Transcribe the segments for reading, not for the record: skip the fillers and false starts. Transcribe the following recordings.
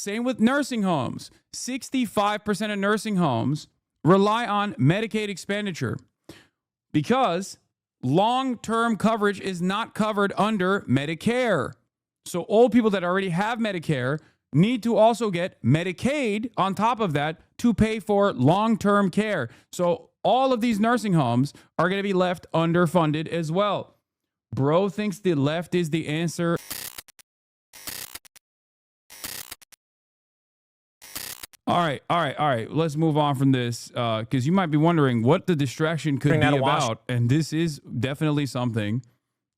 Same with nursing homes. 65% of nursing homes rely on Medicaid expenditure because long-term coverage is not covered under Medicare. So old people that already have Medicare need to also get Medicaid on top of that to pay for long-term care. So all of these nursing homes are going to be left underfunded as well. Bro thinks the left is the answer. All right. Let's move on from this because you might be wondering what the distraction could be about. And this is definitely something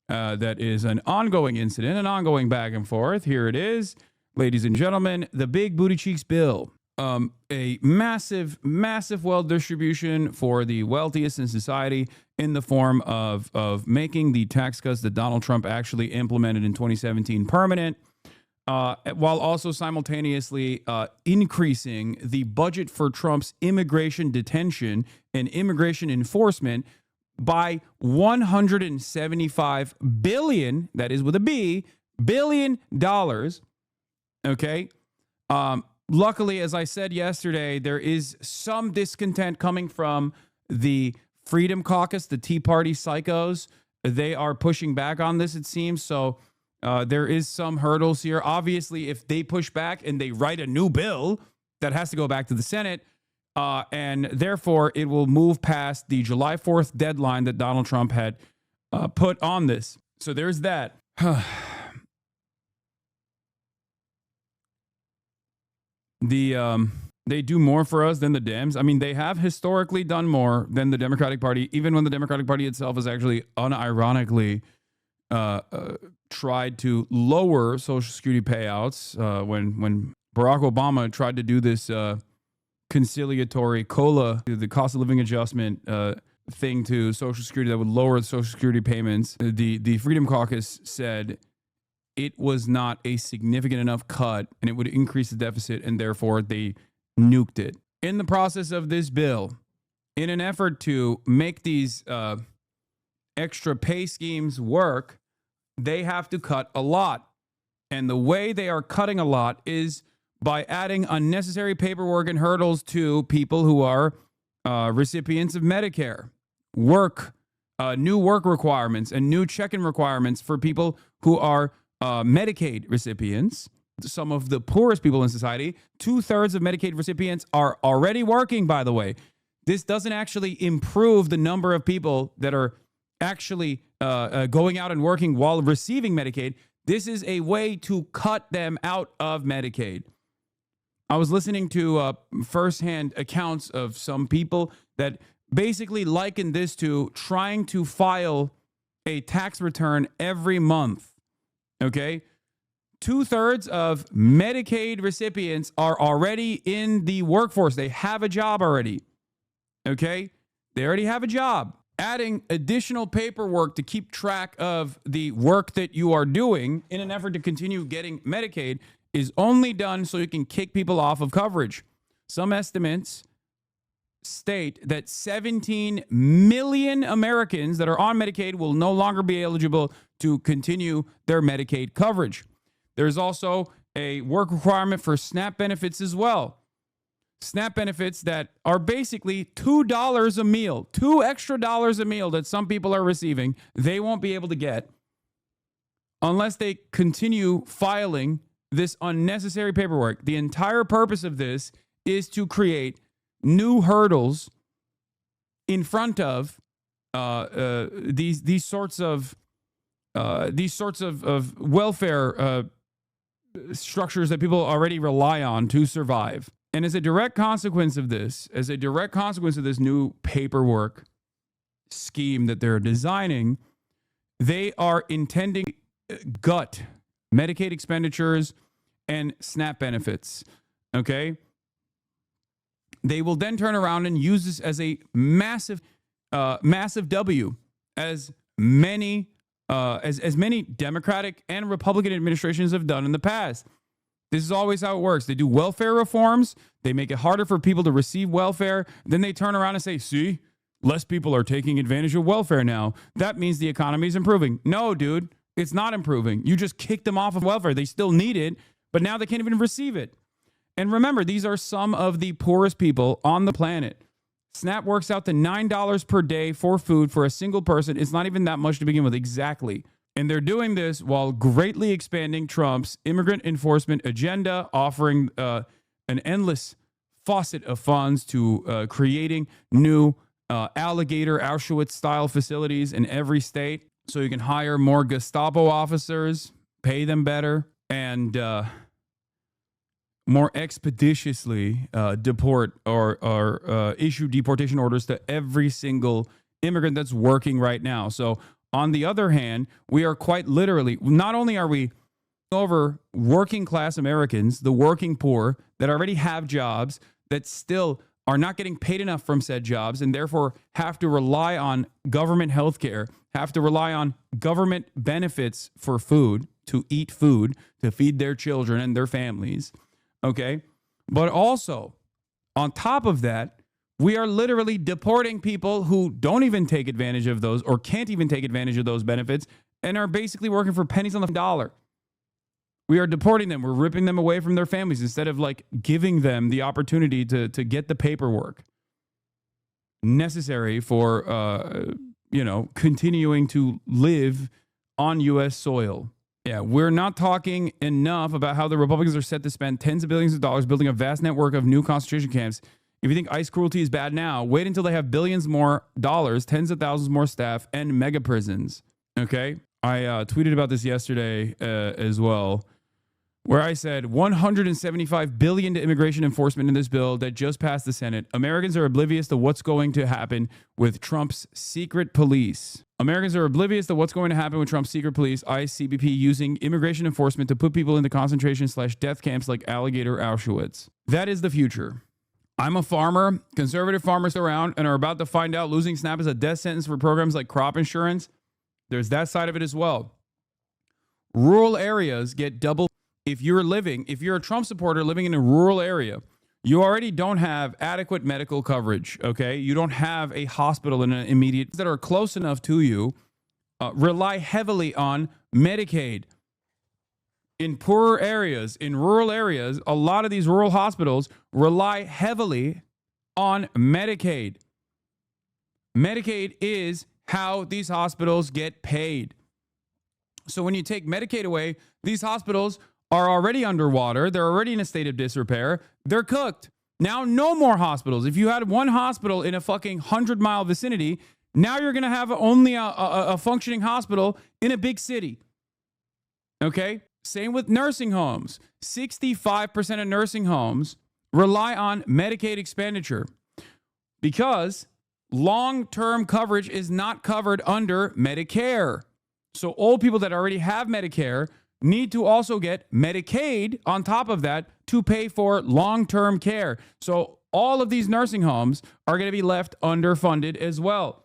that is an ongoing incident, an ongoing back and forth. Here it is, ladies and gentlemen, the Big Booty Cheeks bill. A massive wealth distribution for the wealthiest in society in the form of making the tax cuts that Donald Trump actually implemented in 2017 permanent. While also simultaneously increasing the budget for Trump's immigration detention and immigration enforcement by $175 billion, that is with a B, billion dollars. Okay. Luckily, as I said yesterday, there is some discontent coming from the Freedom Caucus, the Tea Party psychos. They are pushing back on this, it seems. So there is some hurdles here. Obviously, if they push back and they write a new bill, that has to go back to the Senate. And therefore, it will move past the July 4th deadline that Donald Trump had put on this. So there's that. They do more for us than the Dems. I mean, they have historically done more than the Democratic Party, even when the Democratic Party itself has actually unironically tried to lower Social Security payouts. When Barack Obama tried to do this conciliatory COLA, the cost of living adjustment thing to Social Security that would lower the Social Security payments, the Freedom Caucus said it was not a significant enough cut and it would increase the deficit, and therefore they nuked it. In the process of this bill, in an effort to make these extra pay schemes work, they have to cut a lot. And the way they are cutting a lot is by adding unnecessary paperwork and hurdles to people who are recipients of Medicare. New work requirements and new check-in requirements for people who are Medicaid recipients. Some of the poorest people in society, 2/3 of Medicaid recipients are already working, by the way. This doesn't actually improve the number of people that are actually going out and working while receiving Medicaid. This is a way to cut them out of Medicaid. I was listening to firsthand accounts of some people that basically likened this to trying to file a tax return every month. Okay? 2/3 of Medicaid recipients are already in the workforce. They have a job already. Okay? They already have a job. Adding additional paperwork to keep track of the work that you are doing in an effort to continue getting Medicaid is only done so you can kick people off of coverage. Some estimates state that 17 million Americans that are on Medicaid will no longer be eligible to continue their Medicaid coverage. There's also a work requirement for SNAP benefits as well. SNAP benefits that are basically $2 a meal, $2 extra a meal that some people are receiving, they won't be able to get unless they continue filing this unnecessary paperwork. The entire purpose of this is to create new hurdles in front of these sorts of welfare structures that people already rely on to survive. And as a direct consequence of this, new paperwork scheme that they're designing, they are intending to gut Medicaid expenditures and SNAP benefits. Okay? They will then turn around and use this as a massive W, as many Democratic and Republican administrations have done in the past. This is always how it works. They do welfare reforms. They make it harder for people to receive welfare. Then they turn around and say, see, less people are taking advantage of welfare now. That means the economy is improving. No, dude, it's not improving. You just kicked them off of welfare. They still need it, but now they can't even receive it. And remember, these are some of the poorest people on the planet. SNAP works out to $9 per day for food for a single person. It's not even that much to begin with, exactly. And they're doing this while greatly expanding Trump's immigrant enforcement agenda, offering an endless faucet of funds to creating new alligator Auschwitz-style facilities in every state so you can hire more Gestapo officers, pay them better, and more expeditiously deport or issue deportation orders to every single immigrant that's working right now. So on the other hand, we are quite literally, not only are we over working class Americans, the working poor that already have jobs that still are not getting paid enough from said jobs and therefore have to rely on government health care, have to rely on government benefits for food, to eat food, to feed their children and their families. Okay. But also, on top of that, we are literally deporting people who don't even take advantage of those or can't even take advantage of those benefits and are basically working for pennies on the dollar. We are deporting them. We're ripping them away from their families instead of like giving them the opportunity to get the paperwork necessary for, continuing to live on U.S. soil. Yeah, we're not talking enough about how the Republicans are set to spend tens of billions of dollars building a vast network of new concentration camps. If you think ICE cruelty is bad now, wait until they have billions more dollars, tens of thousands more staff, and mega prisons. Okay? I tweeted about this yesterday as well, where I said $175 billion to immigration enforcement in this bill that just passed the Senate. Americans are oblivious to what's going to happen with Trump's secret police. Americans are oblivious to what's going to happen with Trump's secret police, ICE, CBP, using immigration enforcement to put people into concentration/death camps like alligator Auschwitz. That is the future. I'm a farmer. Conservative farmers around and are about to find out losing SNAP is a death sentence for programs like crop insurance. There's that side of it as well. Rural areas get double. If you're a Trump supporter living in a rural area, you already don't have adequate medical coverage, okay? You don't have a hospital in an immediate that are close enough to you. Rely heavily on Medicaid. In poorer areas, in rural areas, a lot of these rural hospitals rely heavily on Medicaid. Medicaid is how these hospitals get paid. So when you take Medicaid away, these hospitals are already underwater. They're already in a state of disrepair. They're cooked. Now, no more hospitals. If you had one hospital in a fucking 100-mile vicinity, now you're going to have only a functioning hospital in a big city. Okay? Same with nursing homes. 65% of nursing homes rely on Medicaid expenditure because long-term coverage is not covered under Medicare. So old people that already have Medicare need to also get Medicaid on top of that to pay for long-term care. So all of these nursing homes are going to be left underfunded as well.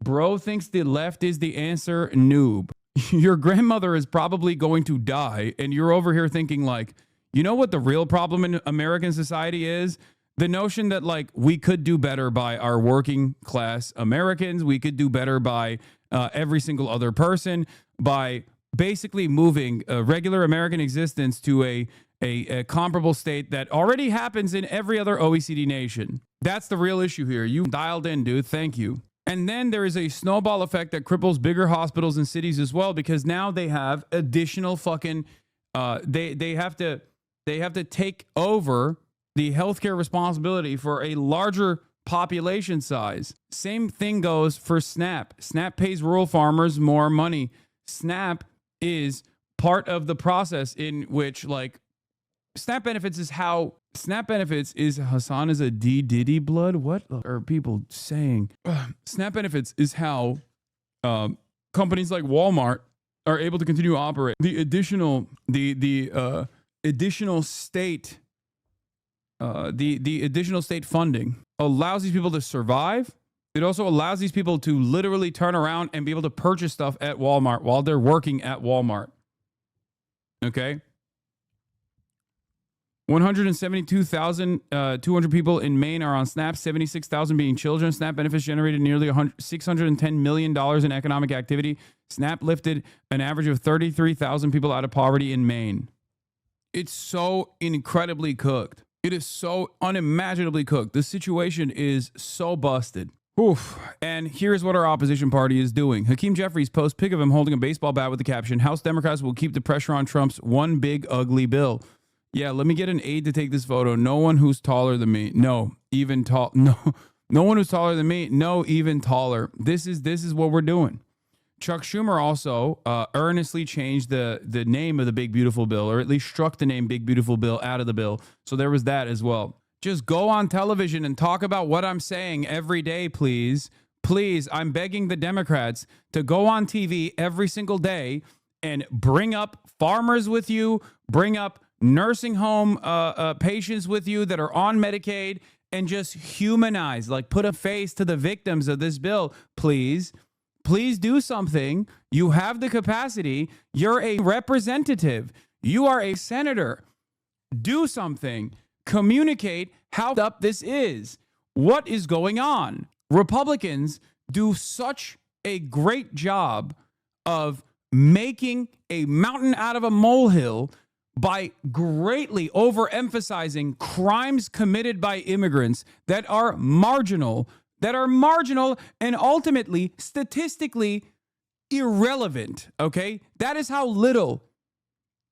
Bro thinks the left is the answer, noob. Your grandmother is probably going to die, and you're over here thinking like, you know what the real problem in American society is? The notion that like we could do better by our working class Americans. We could do better by every single other person by basically moving a regular American existence to a comparable state that already happens in every other OECD nation. That's the real issue here. You dialed in, dude. Thank you. And then there is a snowball effect that cripples bigger hospitals and cities as well, because now they have additional fucking they have to take over the healthcare responsibility for a larger population size. Same thing goes for SNAP. SNAP pays rural farmers more money. SNAP is part of the process in which like SNAP benefits is Hasan is a D Diddy blood. What are people saying? SNAP benefits is how companies like Walmart are able to continue to operate. The additional state funding allows these people to survive. It also allows these people to literally turn around and be able to purchase stuff at Walmart while they're working at Walmart. Okay? 172,200 people in Maine are on SNAP, 76,000 being children. SNAP benefits generated nearly $610 million in economic activity. SNAP lifted an average of 33,000 people out of poverty in Maine. It's so incredibly cooked. It is so unimaginably cooked. The situation is so busted. Oof. And here's what our opposition party is doing. Hakeem Jeffries posts pic of him holding a baseball bat with the caption, "House Democrats will keep the pressure on Trump's one big ugly bill." Yeah, let me get an aide to take this photo. No one who's taller than me. No, even tall. No one who's taller than me. No, even taller. This is what we're doing. Chuck Schumer also earnestly changed the name of the Big Beautiful Bill, or at least struck the name Big Beautiful Bill out of the bill. So there was that as well. Just go on television and talk about what I'm saying every day, please. Please, I'm begging the Democrats to go on TV every single day and bring up farmers with you, bring up nursing home patients with you that are on Medicaid, and just humanize, like put a face to the victims of this bill, please. Please do something. You have the capacity. You're a representative. You are a senator. Do something. Communicate how up this is. What is going on? Republicans do such a great job of making a mountain out of a molehill by greatly overemphasizing crimes committed by immigrants that are marginal and ultimately statistically irrelevant, okay? That is how little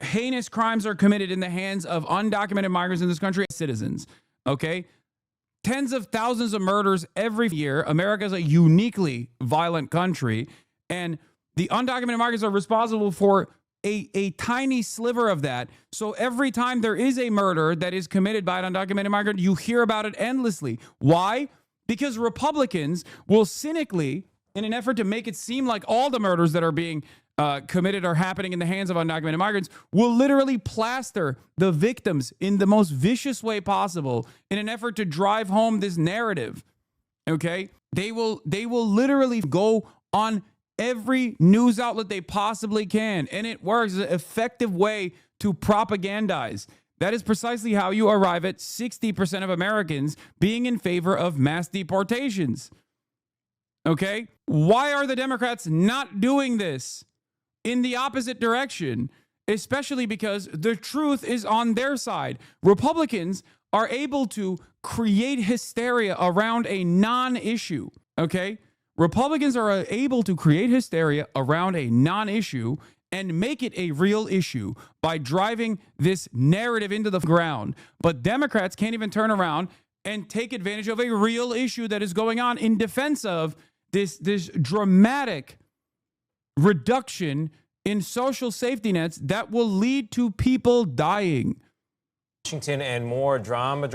heinous crimes are committed in the hands of undocumented migrants in this country, citizens, okay? Tens of thousands of murders every year. America is a uniquely violent country, and the undocumented migrants are responsible for a tiny sliver of that. So every time there is a murder that is committed by an undocumented migrant, you hear about it endlessly. Why? Because Republicans will cynically, in an effort to make it seem like all the murders that are being committed are happening in the hands of undocumented migrants, will literally plaster the victims in the most vicious way possible in an effort to drive home this narrative. Okay? They will literally go on every news outlet they possibly can, and it works. It's an effective way to propagandize. That is precisely how you arrive at 60% of Americans being in favor of mass deportations. Okay? Why are the Democrats not doing this in the opposite direction? Especially because the truth is on their side. Republicans are able to create hysteria around a non-issue. Okay? Republicans are able to create hysteria around a non-issue and make it a real issue by driving this narrative into the ground. But Democrats can't even turn around and take advantage of a real issue that is going on in defense of this dramatic reduction in social safety nets that will lead to people dying. Washington and more drama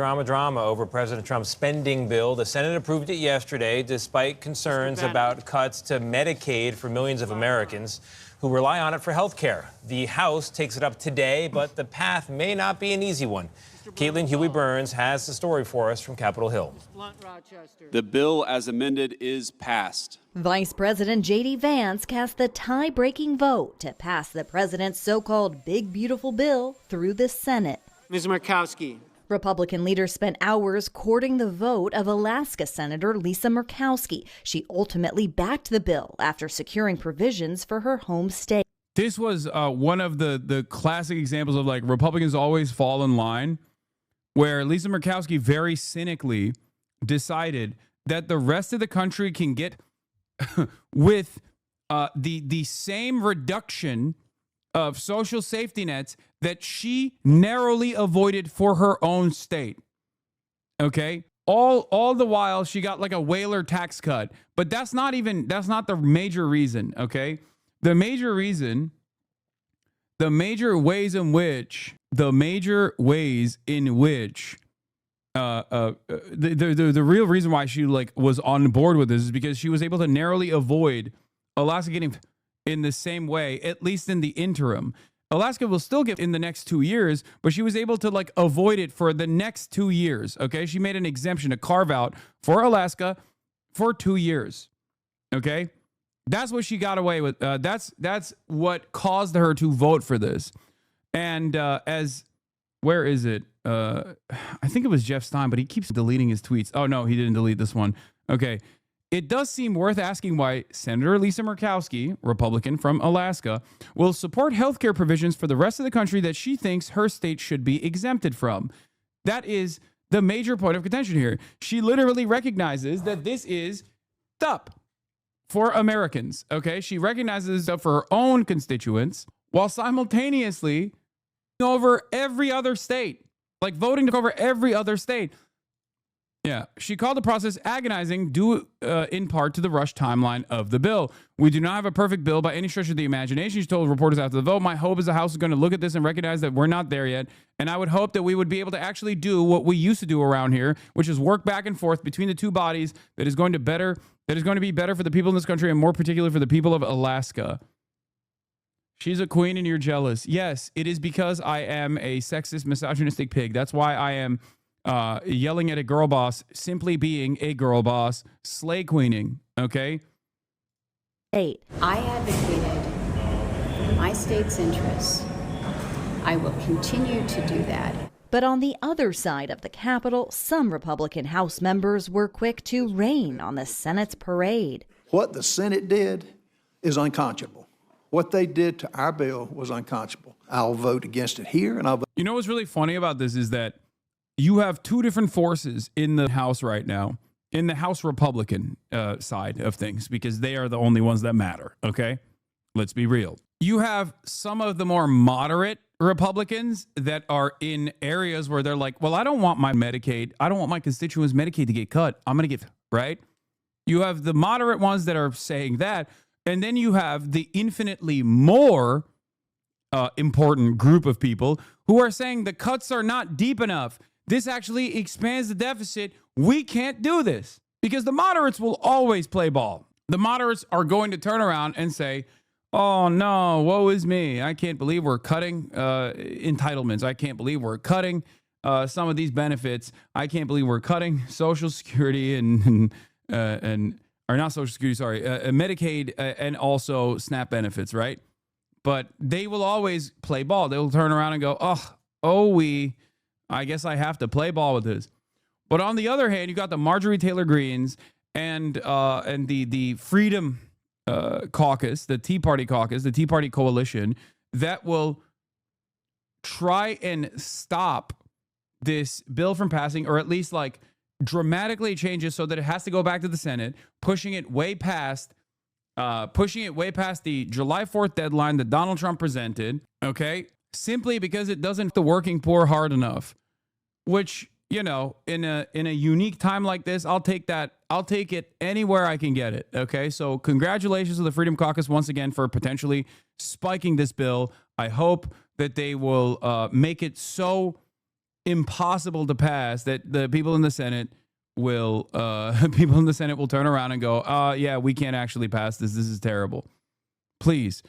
over President Trump's spending bill. The Senate approved it yesterday despite concerns about cuts to Medicaid for millions of Americans who rely on it for health care. The House takes it up today, but the path may not be an easy one. Caitlin Huey-Burns has the story for us from Capitol Hill. The bill as amended is passed. Vice President J.D. Vance cast the tie-breaking vote to pass the president's so-called Big Beautiful Bill through the Senate. Ms. Murkowski. Republican leaders spent hours courting the vote of Alaska Senator Lisa Murkowski. She ultimately backed the bill after securing provisions for her home state. This was one of the classic examples of, like, Republicans always fall in line, where Lisa Murkowski very cynically decided that the rest of the country can get with the same reduction of social safety nets that she narrowly avoided for her own state. Okay? All the while she got like a whaler tax cut. But that's not the major reason, okay? The major ways in which the real reason why she was on board with this is because she was able to narrowly avoid Alaska getting in the same way, at least in the interim. Alaska will still get in the next 2 years, but she was able to avoid it for the next 2 years. Okay. She made an exemption, a carve out for Alaska for 2 years. Okay. That's what she got away with. That's what caused her to vote for this. And where is it? I think it was Jeff Stein, but he keeps deleting his tweets. Oh no, he didn't delete this one. Okay. it does seem worth asking why Senator Lisa Murkowski, Republican from Alaska, will support healthcare provisions for the rest of the country that she thinks her state should be exempted from. That is the major point of contention here. She literally recognizes that this is up for Americans, okay? She recognizes it for her own constituents while simultaneously over every other state, like voting to cover every other state. Yeah, she called the process agonizing due in part to the rushed timeline of the bill. We do not have a perfect bill by any stretch of the imagination, she told reporters after the vote. My hope is the House is going to look at this and recognize that we're not there yet. And I would hope that we would be able to actually do what we used to do around here, which is work back and forth between the two bodies that is going to be better for the people in this country and more particularly for the people of Alaska. She's a queen and you're jealous. Yes, it is because I am a sexist, misogynistic pig. That's why I am yelling at a girl boss, simply being a girl boss, slay queening, okay? 8. I advocated for my state's interests. I will continue to do that. But on the other side of the Capitol, some Republican House members were quick to rain on the Senate's parade. What the Senate did is unconscionable. What they did to our bill was unconscionable. I'll vote against it here, and I'll vote. You know what's really funny about this is that you have two different forces in the House right now, in the House Republican side of things, because they are the only ones that matter, okay? Let's be real. You have some of the more moderate Republicans that are in areas where they're like, well, I don't want my Medicaid. I don't want my constituents' Medicaid to get cut. I'm going to get, right? You have the moderate ones that are saying that. And then you have the infinitely more important group of people who are saying the cuts are not deep enough. This actually expands the deficit. We can't do this because the moderates will always play ball. The moderates are going to turn around and say, oh, no, woe is me. I can't believe we're cutting entitlements. I can't believe we're cutting some of these benefits. I can't believe we're cutting Social Security or not Social Security, sorry, Medicaid and also SNAP benefits, right? But they will always play ball. They will turn around and go, I guess I have to play ball with this. But on the other hand, you got the Marjorie Taylor Greens and the Freedom Caucus, the Tea Party Caucus, the Tea Party Coalition that will try and stop this bill from passing, or at least like dramatically change it so that it has to go back to the Senate, pushing it way past the July 4th deadline that Donald Trump presented, okay? Simply because it doesn't the working poor hard enough, which, you know, in a unique time like this, I'll take that. I'll take it anywhere I can get it, okay? So congratulations to the Freedom Caucus once again for potentially spiking this bill. I hope that they will make it so impossible to pass that the people in the Senate will turn around and go, yeah, we can't actually pass this. This is terrible. Please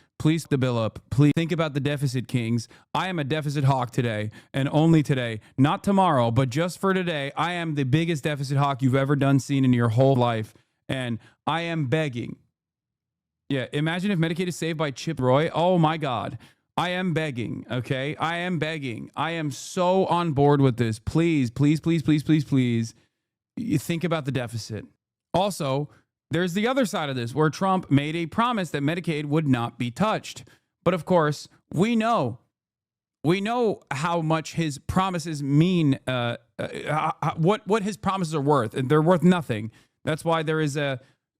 the bill up. Please think about the deficit kings. I am a deficit hawk today and only today, not tomorrow, but just for today. I am the biggest deficit hawk you've ever seen in your whole life. And I am begging. Yeah. Imagine if Medicaid is saved by Chip Roy. Oh my God. I am begging. Okay. I am begging. I am so on board with this. Please. You think about the deficit. Also, there's the other side of this where Trump made a promise that Medicaid would not be touched. But of course, we know how much his promises mean, what his promises are worth, and they're worth nothing. That's why there's a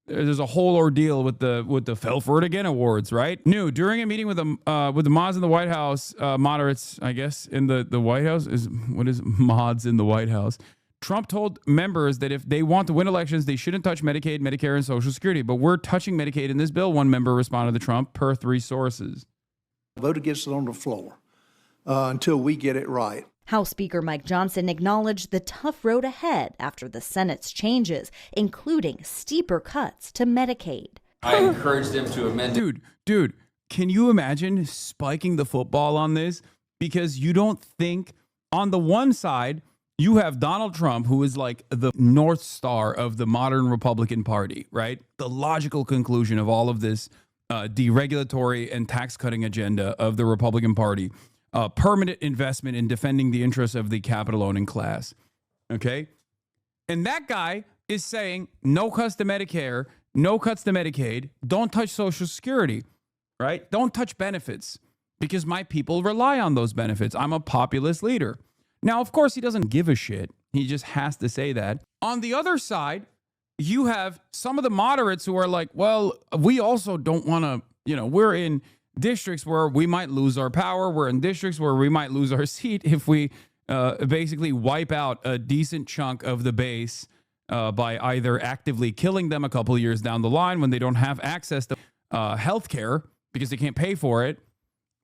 whole ordeal with the Fell for It Again awards, right? During a meeting with the mods in the White House, moderates, I guess, in the White House what is mods in the White House? Trump told members that if they want to win elections, they shouldn't touch Medicaid, Medicare, and Social Security. But we're touching Medicaid in this bill, one member responded to Trump, per 3 sources. Vote against it on the floor until we get it right. House Speaker Mike Johnson acknowledged the tough road ahead after the Senate's changes, including steeper cuts to Medicaid. I encouraged them to amend it. Dude, can you imagine spiking the football on this? Because you don't think, on the one side, you have Donald Trump, who is like the North Star of the modern Republican Party, right? The logical conclusion of all of this deregulatory and tax cutting agenda of the Republican Party. Permanent investment in defending the interests of the capital owning class. Okay. And that guy is saying no cuts to Medicare, no cuts to Medicaid, don't touch Social Security, right? Don't touch benefits because my people rely on those benefits. I'm a populist leader. Now, of course, he doesn't give a shit. He just has to say that. On the other side, you have some of the moderates who are like, well, we also don't want to, we're in districts where we might lose our power. We're in districts where we might lose our seat if we basically wipe out a decent chunk of the base by either actively killing them a couple of years down the line when they don't have access to health care because they can't pay for it,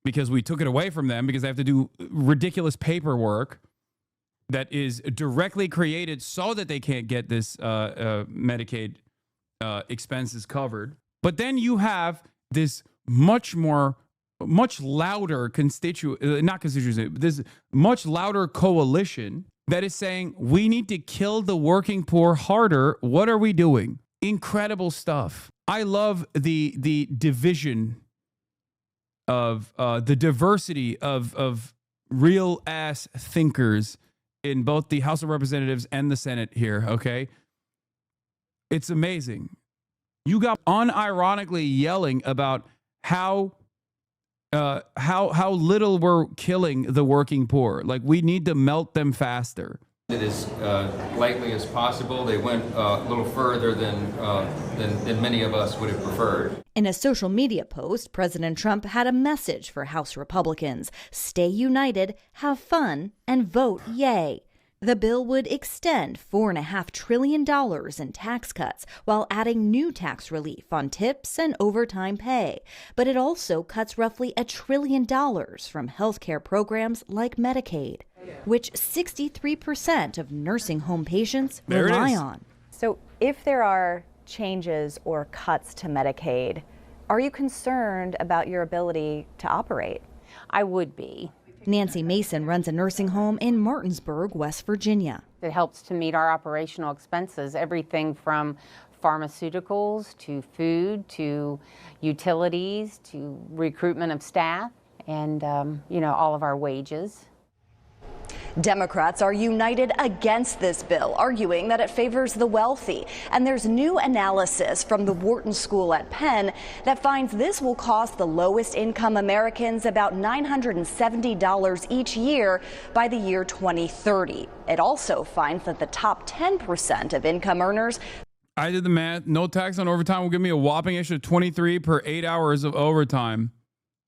because we took it away from them because they have to do ridiculous paperwork that is directly created so that they can't get this Medicaid expenses covered. But then you have this much louder this much louder coalition that is saying we need to kill the working poor harder. What are we doing? Incredible stuff. I love the division of the diversity of real ass thinkers in both the House of Representatives and the Senate here. Okay, it's amazing. You got unironically yelling about how little we're killing the working poor. Like, we need to melt them faster. As lightly as possible. They went a little further than many of us would have preferred. In a social media post, President Trump had a message for House Republicans: stay united, have fun, and vote yay. The bill would extend $4.5 trillion in tax cuts while adding new tax relief on tips and overtime pay. But it also cuts roughly $1 trillion from healthcare programs like Medicaid, which 63% of nursing home patients rely on. So if there are changes or cuts to Medicaid, are you concerned about your ability to operate? I would be. Nancy Mason runs a nursing home in Martinsburg, West Virginia. It helps to meet our operational expenses, everything from pharmaceuticals to food to utilities to recruitment of staff and, all of our wages. Democrats are united against this bill, arguing that it favors the wealthy. And there's new analysis from the Wharton School at Penn that finds this will cost the lowest income Americans about $970 each year by the year 2030. It also finds that the top 10% of income earners. I did the math. No tax on overtime will give me a whopping extra $23 per 8 hours of overtime.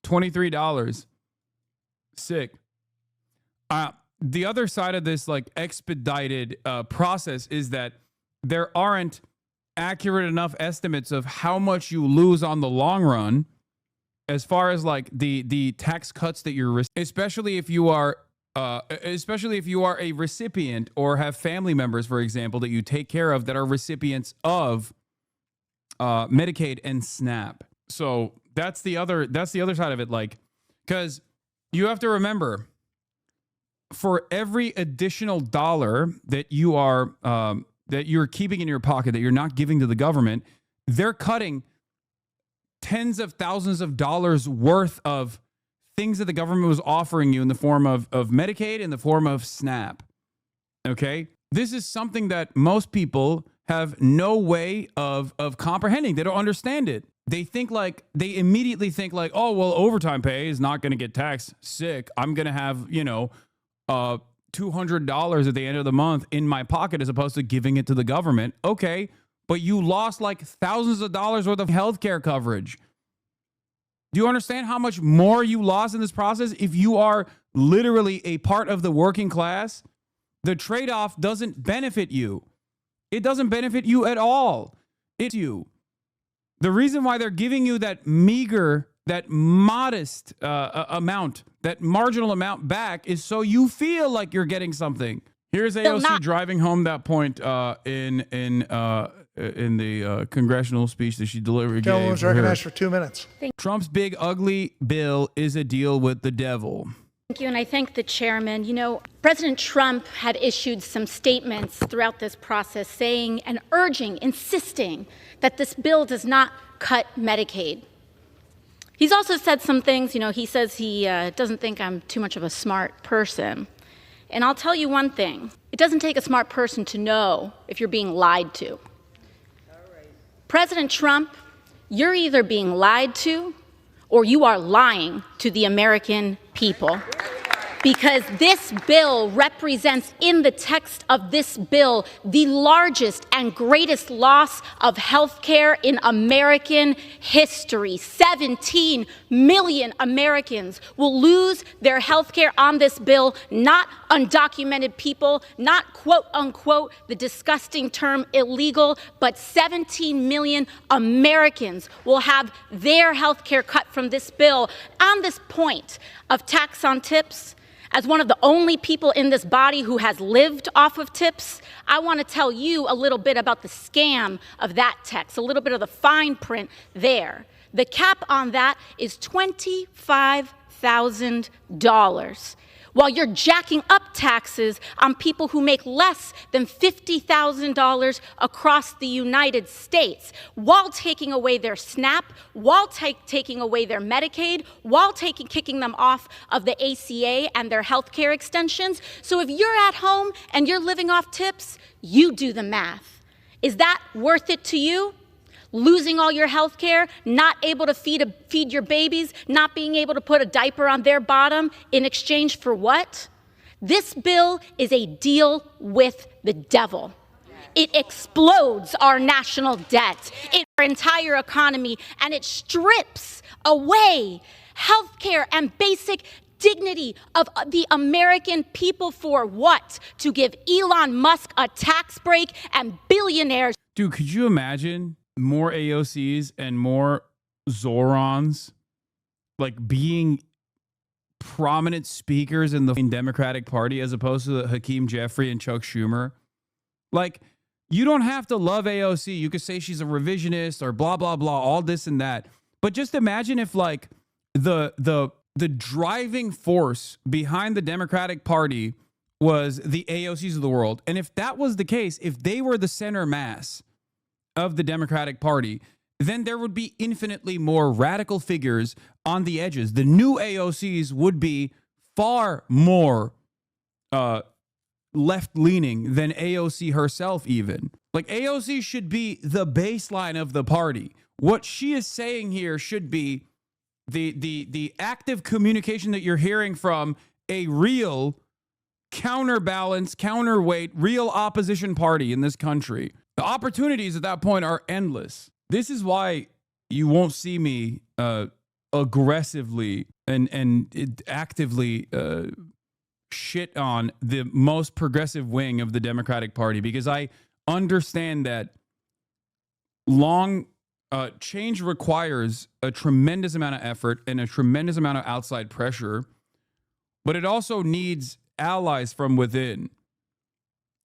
$23. Sick. The other side of this expedited process is that there aren't accurate enough estimates of how much you lose on the long run as far as the tax cuts that you're, especially if you are a recipient or have family members, for example, that you take care of that are recipients of Medicaid and SNAP. So that's the other side of it, because you have to remember, for every additional dollar that you're keeping in your pocket that you're not giving to the government, they're cutting tens of thousands of dollars worth of things that the government was offering you in the form of Medicaid, in the form of SNAP. Okay? This is something that most people have no way of comprehending. They don't understand it. They immediately think oh, well, overtime pay is not going to get taxed. Sick. I'm going to have, $200 at the end of the month in my pocket as opposed to giving it to the government. Okay, but you lost thousands of dollars worth of healthcare coverage. Do you understand how much more you lost in this process if you are literally a part of the working class? The trade-off doesn't benefit you. It doesn't benefit you at all. It's you. The reason why they're giving you that meager, that modest amount, that marginal amount back is so you feel like you're getting something. Here's AOC driving home that point in the congressional speech that she delivered. Gentleman was recognized for 2 minutes. Trump's big ugly bill is a deal with the devil. Thank you, and I thank the chairman. President Trump had issued some statements throughout this process saying and urging, insisting that this bill does not cut Medicaid. He's also said some things, he says he doesn't think I'm too much of a smart person. And I'll tell you one thing, it doesn't take a smart person to know if you're being lied to. President Trump, you're either being lied to or you are lying to the American people. Because this bill represents, in the text of this bill, the largest and greatest loss of health care in American history. 17 million Americans will lose their health care on this bill, not undocumented people, not quote unquote the disgusting term illegal, but 17 million Americans will have their health care cut from this bill. On this point of tax on tips, as one of the only people in this body who has lived off of tips, I want to tell you a little bit about the scam of that text, a little bit of the fine print there. The cap on that is $25,000. While you're jacking up taxes on people who make less than $50,000 across the United States, while taking away their SNAP, while taking away their Medicaid, while kicking them off of the ACA and their health care extensions. So if you're at home and you're living off tips, you do the math. Is that worth it to you? Losing all your health care, not able to feed your babies, not being able to put a diaper on their bottom in exchange for what? This bill is a deal with the devil. It explodes our national debt, our entire economy, and it strips away health care and basic dignity of the American people for what? To give Elon Musk a tax break and billionaires. Dude, could you imagine more AOCs and more Zohrans like being prominent speakers in the Democratic Party as opposed to Hakeem Jeffrey and Chuck Schumer? Like, you don't have to love AOC. You could say she's a revisionist or blah, blah, blah, all this and that. But just imagine if like the driving force behind the Democratic Party was the AOCs of the world. And if that was the case, if they were the center mass of the Democratic Party, then there would be infinitely more radical figures on the edges. The new AOCs would be far more left-leaning than AOC herself even. Like, AOC should be the baseline of the party. What she is saying here should be the active communication that you're hearing from a real counterbalance, counterweight, real opposition party in this country. The opportunities at that point are endless. This is why you won't see me aggressively and actively shit on the most progressive wing of the Democratic Party, because I understand that change requires a tremendous amount of effort and a tremendous amount of outside pressure, but it also needs allies from within.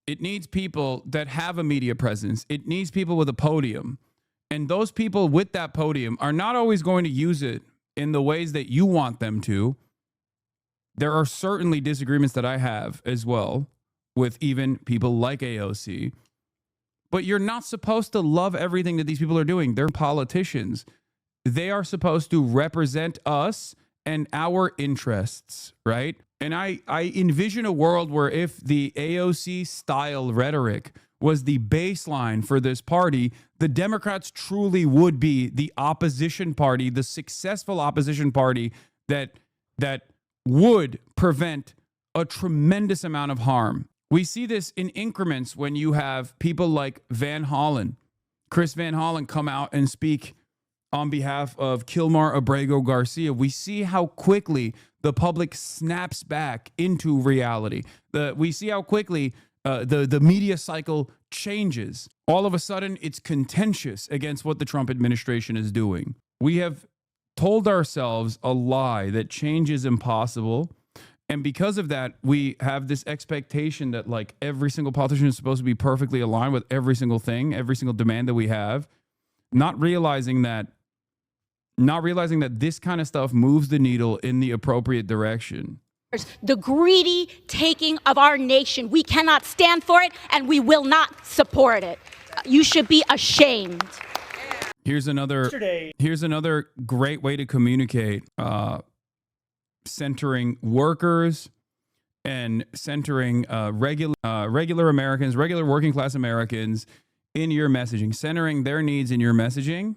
It needs people that have a media presence. It needs people with a podium. And those people with that podium are not always going to use it in the ways that you want them to. There are certainly disagreements that I have as well with even people like AOC. But you're not supposed to love everything that these people are doing. They're politicians. They are supposed to represent us and our interests, right? And I envision a world where if the AOC-style rhetoric was the baseline for this party, the Democrats truly would be the opposition party, the successful opposition party that would prevent a tremendous amount of harm. We see this in increments when you have people like Chris Van Hollen come out and speak on behalf of Kilmar Abrego Garcia. We see how quickly the public snaps back into reality. We see how quickly the media cycle changes. All of a sudden, it's contentious against what the Trump administration is doing. We have told ourselves a lie that change is impossible. And because of that, we have this expectation that like every single politician is supposed to be perfectly aligned with every single thing, every single demand that we have, not realizing that this kind of stuff moves the needle in the appropriate direction. The greedy taking of our nation. We cannot stand for it, and we will not support it. You should be ashamed. Here's another great way to communicate, centering workers and centering regular Americans, regular working class Americans in your messaging, centering their needs in your messaging,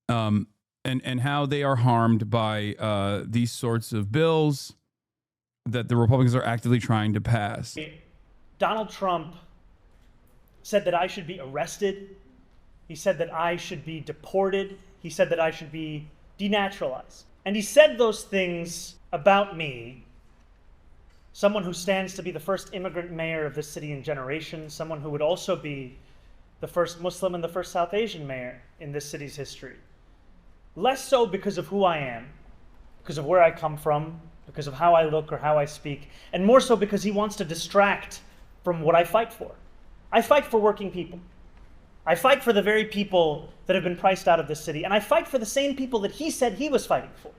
and how they are harmed by these sorts of bills that the Republicans are actively trying to pass. Donald Trump said that I should be arrested. He said that I should be deported. He said that I should be denaturalized. And he said those things about me, someone who stands to be the first immigrant mayor of this city in generations, someone who would also be the first Muslim and the first South Asian mayor in this city's history. Less so because of who I am, because of where I come from, because of how I look or how I speak, and more so because he wants to distract from what I fight for. I fight for working people. I fight for the very people that have been priced out of this city, and I fight for the same people that he said he was fighting for.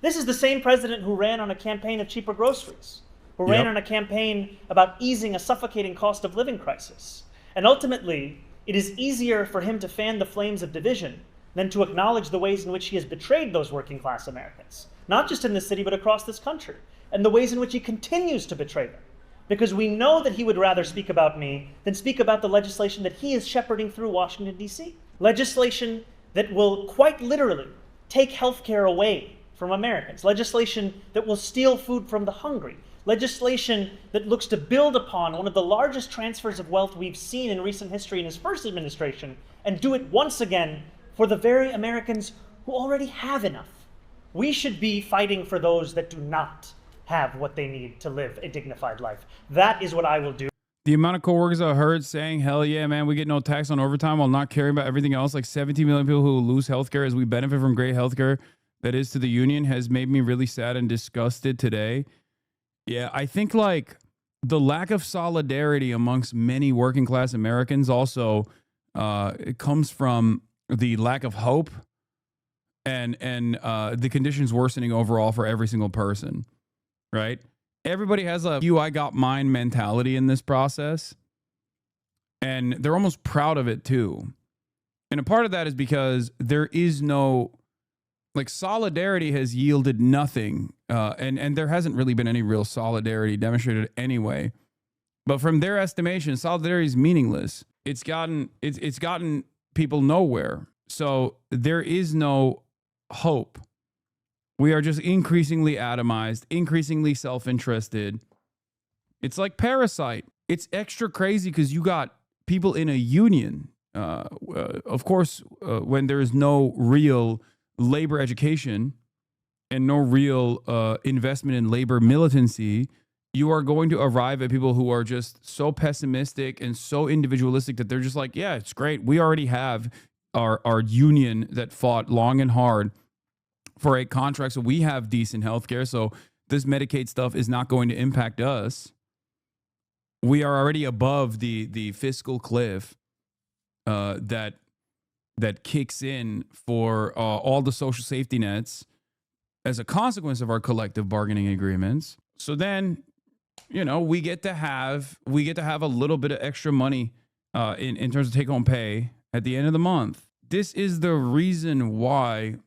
This is the same president who ran on a campaign of cheaper groceries, who ran on a campaign about easing a suffocating cost of living crisis. And ultimately, it is easier for him to fan the flames of division than to acknowledge the ways in which he has betrayed those working class Americans, not just in this city, but across this country, and the ways in which he continues to betray them. Because we know that he would rather speak about me than speak about the legislation that he is shepherding through Washington, D.C. Legislation that will quite literally take health care away from Americans. Legislation that will steal food from the hungry. Legislation that looks to build upon one of the largest transfers of wealth we've seen in recent history in his first administration and do it once again for the very Americans who already have enough. We should be fighting for those that do not have what they need to live a dignified life. That is what I will do. The amount of coworkers I heard saying, hell yeah, man, we get no tax on overtime while not caring about everything else, like 17 million people who will lose healthcare as we benefit from great healthcare that is to the union, has made me really sad and disgusted today. Yeah, I think like the lack of solidarity amongst many working class Americans also it comes from the lack of hope and the conditions worsening overall for every single person. Right? Everybody has a I got mine mentality in this process. And they're almost proud of it too. And a part of that is because there is no, like, solidarity has yielded nothing. And there hasn't really been any real solidarity demonstrated anyway. But from their estimation, solidarity is meaningless. It's gotten people nowhere. So there is no hope. We are just increasingly atomized, increasingly self-interested. It's like Parasite. It's extra crazy because you got people in a union. Of course, when there is no real labor education and no real investment in labor militancy, you are going to arrive at people who are just so pessimistic and so individualistic that they're just like, yeah, it's great. We already have our union that fought long and hard for a contract, so we have decent health care, so this Medicaid stuff is not going to impact us. We are already above the fiscal cliff that kicks in for all the social safety nets as a consequence of our collective bargaining agreements. So then, you know, we get to have a little bit of extra money in terms of take-home pay at the end of the month. This is the reason why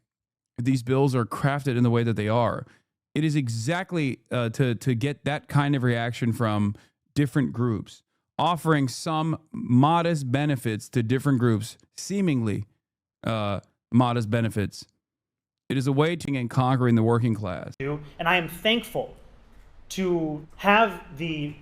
these bills are crafted in the way that they are. It is exactly to get that kind of reaction from different groups, offering some modest benefits to different groups, seemingly modest benefits. It is a way to and conquering the working class. And I am thankful to have the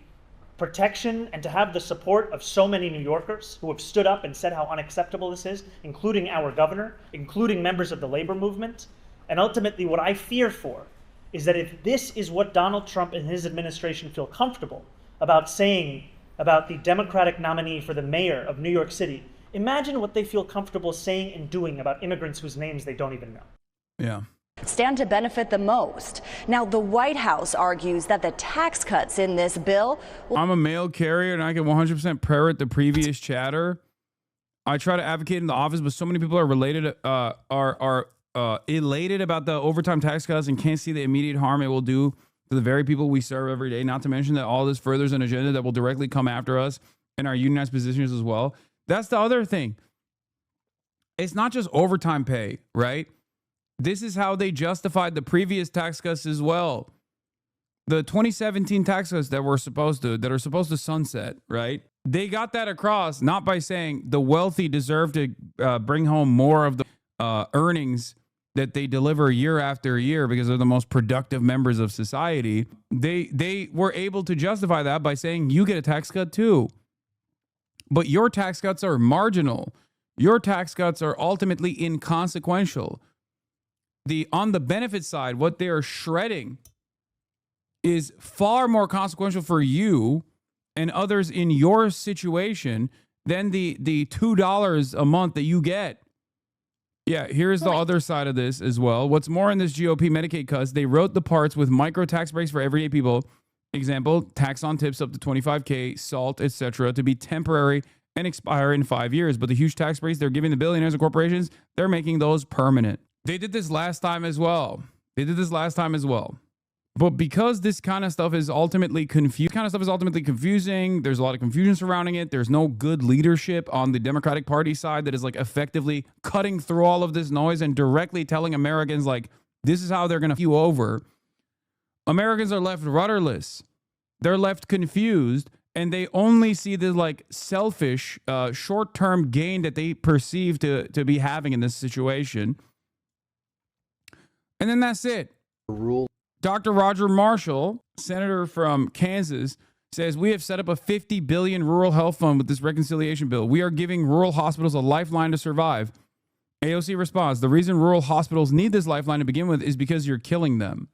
protection and to have the support of so many New Yorkers who have stood up and said how unacceptable this is, including our governor, including members of the labor movement. And ultimately, what I fear for is that if this is what Donald Trump and his administration feel comfortable about saying about the Democratic nominee for the mayor of New York City, imagine what they feel comfortable saying and doing about immigrants whose names they don't even know. Yeah. Stand to benefit the most. Now, the White House argues that the tax cuts in this bill. I'm a mail carrier and I can 100% parrot the previous chatter. I try to advocate in the office, but so many people are elated about the overtime tax cuts and can't see the immediate harm it will do to the very people we serve every day. Not to mention that all this furthers an agenda that will directly come after us and our unionized positions as well. That's the other thing. It's not just overtime pay, right? This is how they justified the previous tax cuts as well. The 2017 tax cuts that are supposed to sunset, right? They got that across not by saying the wealthy deserve to bring home more of the earnings that they deliver year after year because they're the most productive members of society. They were able to justify that by saying you get a tax cut too. But your tax cuts are marginal. Your tax cuts are ultimately inconsequential. On the benefit side, what they are shredding is far more consequential for you and others in your situation than the $2 a month that you get. Yeah, here's the other side of this as well. What's more, in this GOP Medicaid cuts, they wrote the parts with micro tax breaks for everyday people. Example, tax on tips up to $25K, salt, etc., to be temporary and expire in 5 years. But the huge tax breaks they're giving the billionaires and corporations, they're making those permanent. They did this last time as well. But because this kind of stuff is ultimately confusing, there's a lot of confusion surrounding it. There's no good leadership on the Democratic Party side that is like effectively cutting through all of this noise and directly telling Americans like, this is how they're going to you over. Americans are left rudderless. They're left confused, and they only see the like selfish, short-term gain that they perceive to be having in this situation. And then that's it. Dr. Roger Marshall, senator from Kansas, says, we have set up a $50 billion rural health fund with this reconciliation bill. We are giving rural hospitals a lifeline to survive. AOC responds, the reason rural hospitals need this lifeline to begin with is because you're killing them.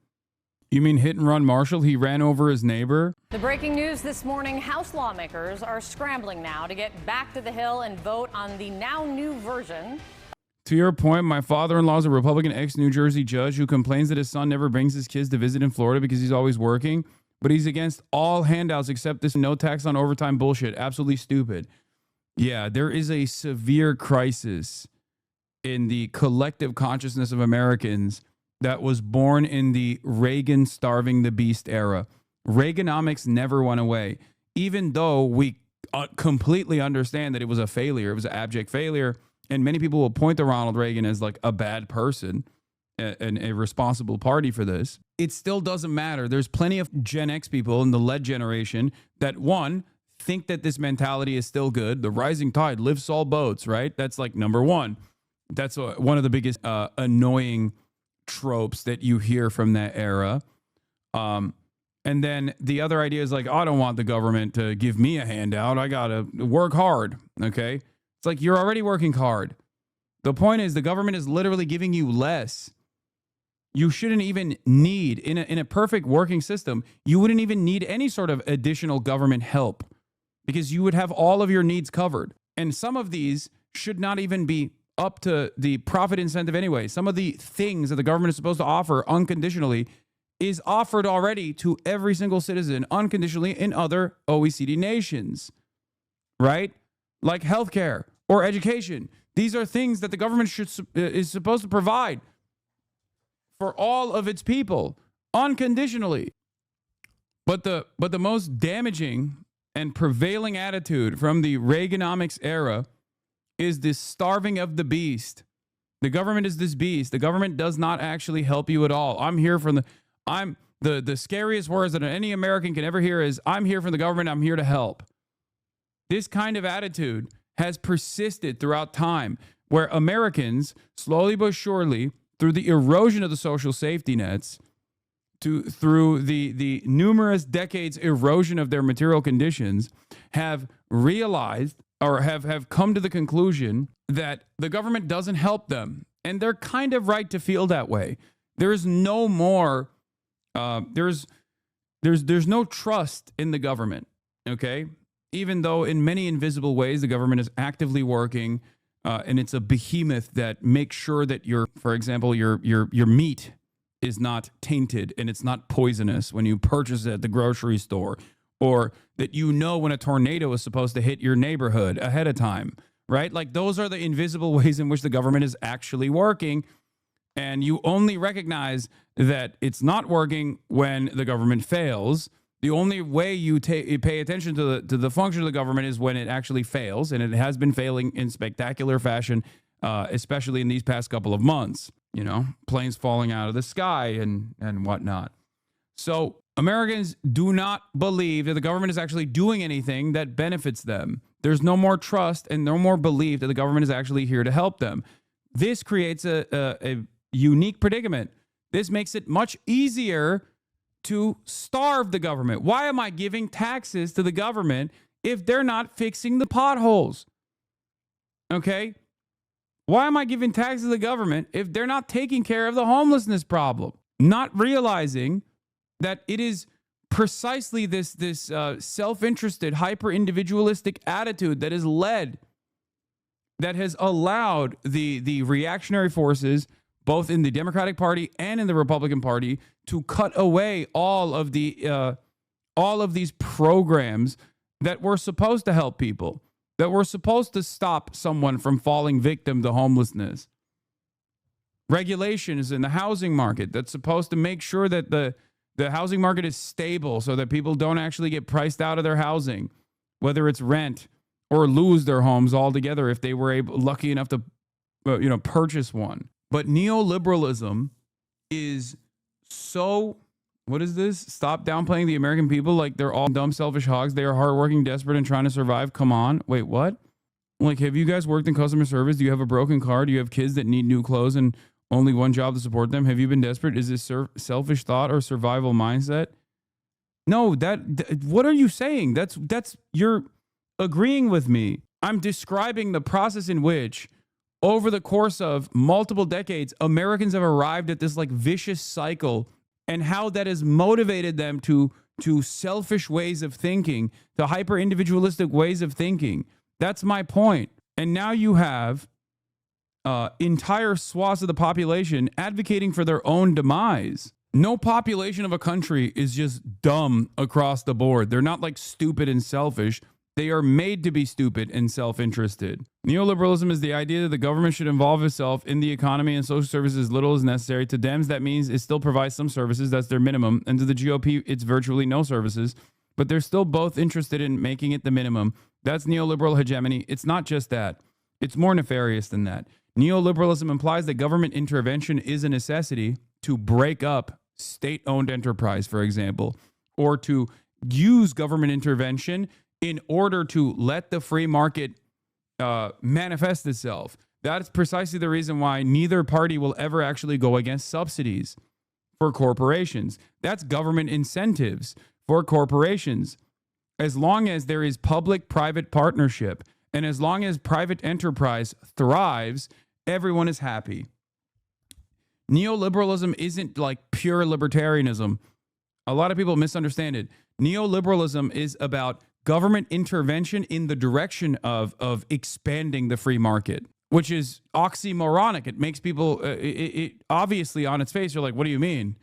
You mean hit and run Marshall? He ran over his neighbor? The breaking news this morning, House lawmakers are scrambling now to get back to the Hill and vote on the now new version. To your point, my father-in-law is a Republican ex-New Jersey judge who complains that his son never brings his kids to visit in Florida because he's always working, but he's against all handouts except this no tax on overtime bullshit. Absolutely stupid. Yeah, there is a severe crisis in the collective consciousness of Americans that was born in the Reagan starving the beast era. Reaganomics never went away, even though we completely understand that it was a failure. It was an abject failure. And many people will point to Ronald Reagan as like a bad person and a responsible party for this. It still doesn't matter. There's plenty of Gen X people in the lead generation that, one, think that this mentality is still good. The rising tide lifts all boats, right? That's like number one. That's one of the biggest annoying tropes that you hear from that era. And then the other idea is like, oh, I don't want the government to give me a handout. I got to work hard, okay? It's like you're already working hard. The point is the government is literally giving you less. You shouldn't even need, in a perfect working system, you wouldn't even need any sort of additional government help because you would have all of your needs covered. And some of these should not even be up to the profit incentive anyway. Some of the things that the government is supposed to offer unconditionally is offered already to every single citizen unconditionally in other OECD nations, right? Like healthcare or education. These are things that the government is supposed to provide for all of its people unconditionally. But the most damaging and prevailing attitude from the Reaganomics era is this starving of the beast. The government is this beast. The government does not actually help you at all. The scariest words that any American can ever hear is, I'm here for the government. I'm here to help. This kind of attitude has persisted throughout time, where Americans, slowly but surely, through the erosion of the social safety nets, through the numerous decades erosion of their material conditions, have realized or have come to the conclusion that the government doesn't help them. And they're kind of right to feel that way. There's no more, there's no trust in the government, okay? Even though in many invisible ways, the government is actively working and it's a behemoth that makes sure that for example, your meat is not tainted and it's not poisonous when you purchase it at the grocery store, or that when a tornado is supposed to hit your neighborhood ahead of time, right? Like those are the invisible ways in which the government is actually working. And you only recognize that it's not working when the government fails. The only way you pay attention to the function of the government is when it actually fails, and it has been failing in spectacular fashion, especially in these past couple of months. Planes falling out of the sky and whatnot. So Americans do not believe that the government is actually doing anything that benefits them. There's no more trust and no more belief that the government is actually here to help them. This creates a unique predicament. This makes it much easier to starve the government. Why am I giving taxes to the government if they're not fixing the potholes? Okay? Why am I giving taxes to the government if they're not taking care of the homelessness problem? Not realizing that it is precisely this self-interested, hyper-individualistic attitude that has allowed the reactionary forces, both in the Democratic Party and in the Republican Party, to cut away all of these programs that were supposed to help people, that were supposed to stop someone from falling victim to homelessness. Regulations in the housing market that's supposed to make sure that the housing market is stable so that people don't actually get priced out of their housing, whether it's rent or lose their homes altogether if they were lucky enough to purchase one. But neoliberalism is so, what is this? Stop downplaying the American people like they're all dumb, selfish hogs. They are hardworking, desperate, and trying to survive. Come on. Wait, what? Like, have you guys worked in customer service? Do you have a broken car? Do you have kids that need new clothes and only one job to support them? Have you been desperate? Is this selfish thought or survival mindset? No, what are you saying? That's you're agreeing with me. I'm describing the process in which, over the course of multiple decades, Americans have arrived at this like vicious cycle, and how that has motivated them to selfish ways of thinking, to hyper individualistic ways of thinking. That's my point. And now you have entire swaths of the population advocating for their own demise. No population of a country is just dumb across the board. They're not like stupid and selfish. They are made to be stupid and self-interested. Neoliberalism is the idea that the government should involve itself in the economy and social services as little as necessary. To Dems, that means it still provides some services. That's their minimum. And to the GOP, it's virtually no services. But they're still both interested in making it the minimum. That's neoliberal hegemony. It's not just that. It's more nefarious than that. Neoliberalism implies that government intervention is a necessity to break up state-owned enterprise, for example, or to use government intervention in order to let the free market manifest itself. That's precisely the reason why neither party will ever actually go against subsidies for corporations. That's government incentives for corporations. As long as there is public-private partnership and as long as private enterprise thrives, everyone is happy. Neoliberalism isn't like pure libertarianism. A lot of people misunderstand it. Neoliberalism is about government intervention in the direction of expanding the free market, which is oxymoronic. It makes people, it obviously on its face, you're like, what do you mean?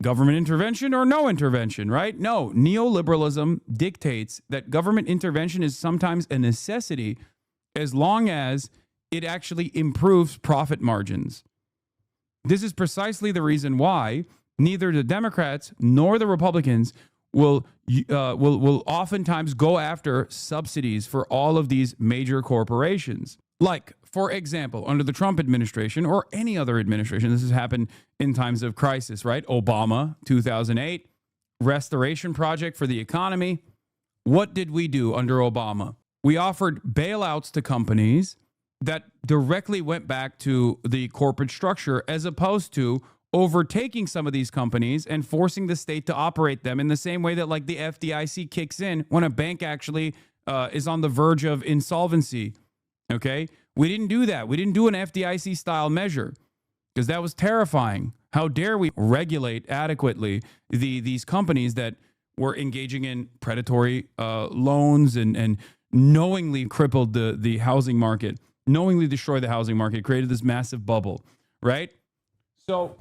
Government intervention or no intervention, right? No, neoliberalism dictates that government intervention is sometimes a necessity as long as it actually improves profit margins. This is precisely the reason why neither the Democrats nor the Republicans will oftentimes go after subsidies for all of these major corporations. Like, for example, under the Trump administration or any other administration, this has happened in times of crisis, right? Obama, 2008, restoration project for the economy. What did we do under Obama? We offered bailouts to companies that directly went back to the corporate structure, as opposed to overtaking some of these companies and forcing the state to operate them in the same way that like the FDIC kicks in when a bank actually is on the verge of insolvency. Okay, we didn't do that. We didn't do an FDIC style measure because that was terrifying. How dare we regulate adequately these companies that were engaging in predatory loans and knowingly crippled the housing market, knowingly destroyed the housing market, created this massive bubble, right? So,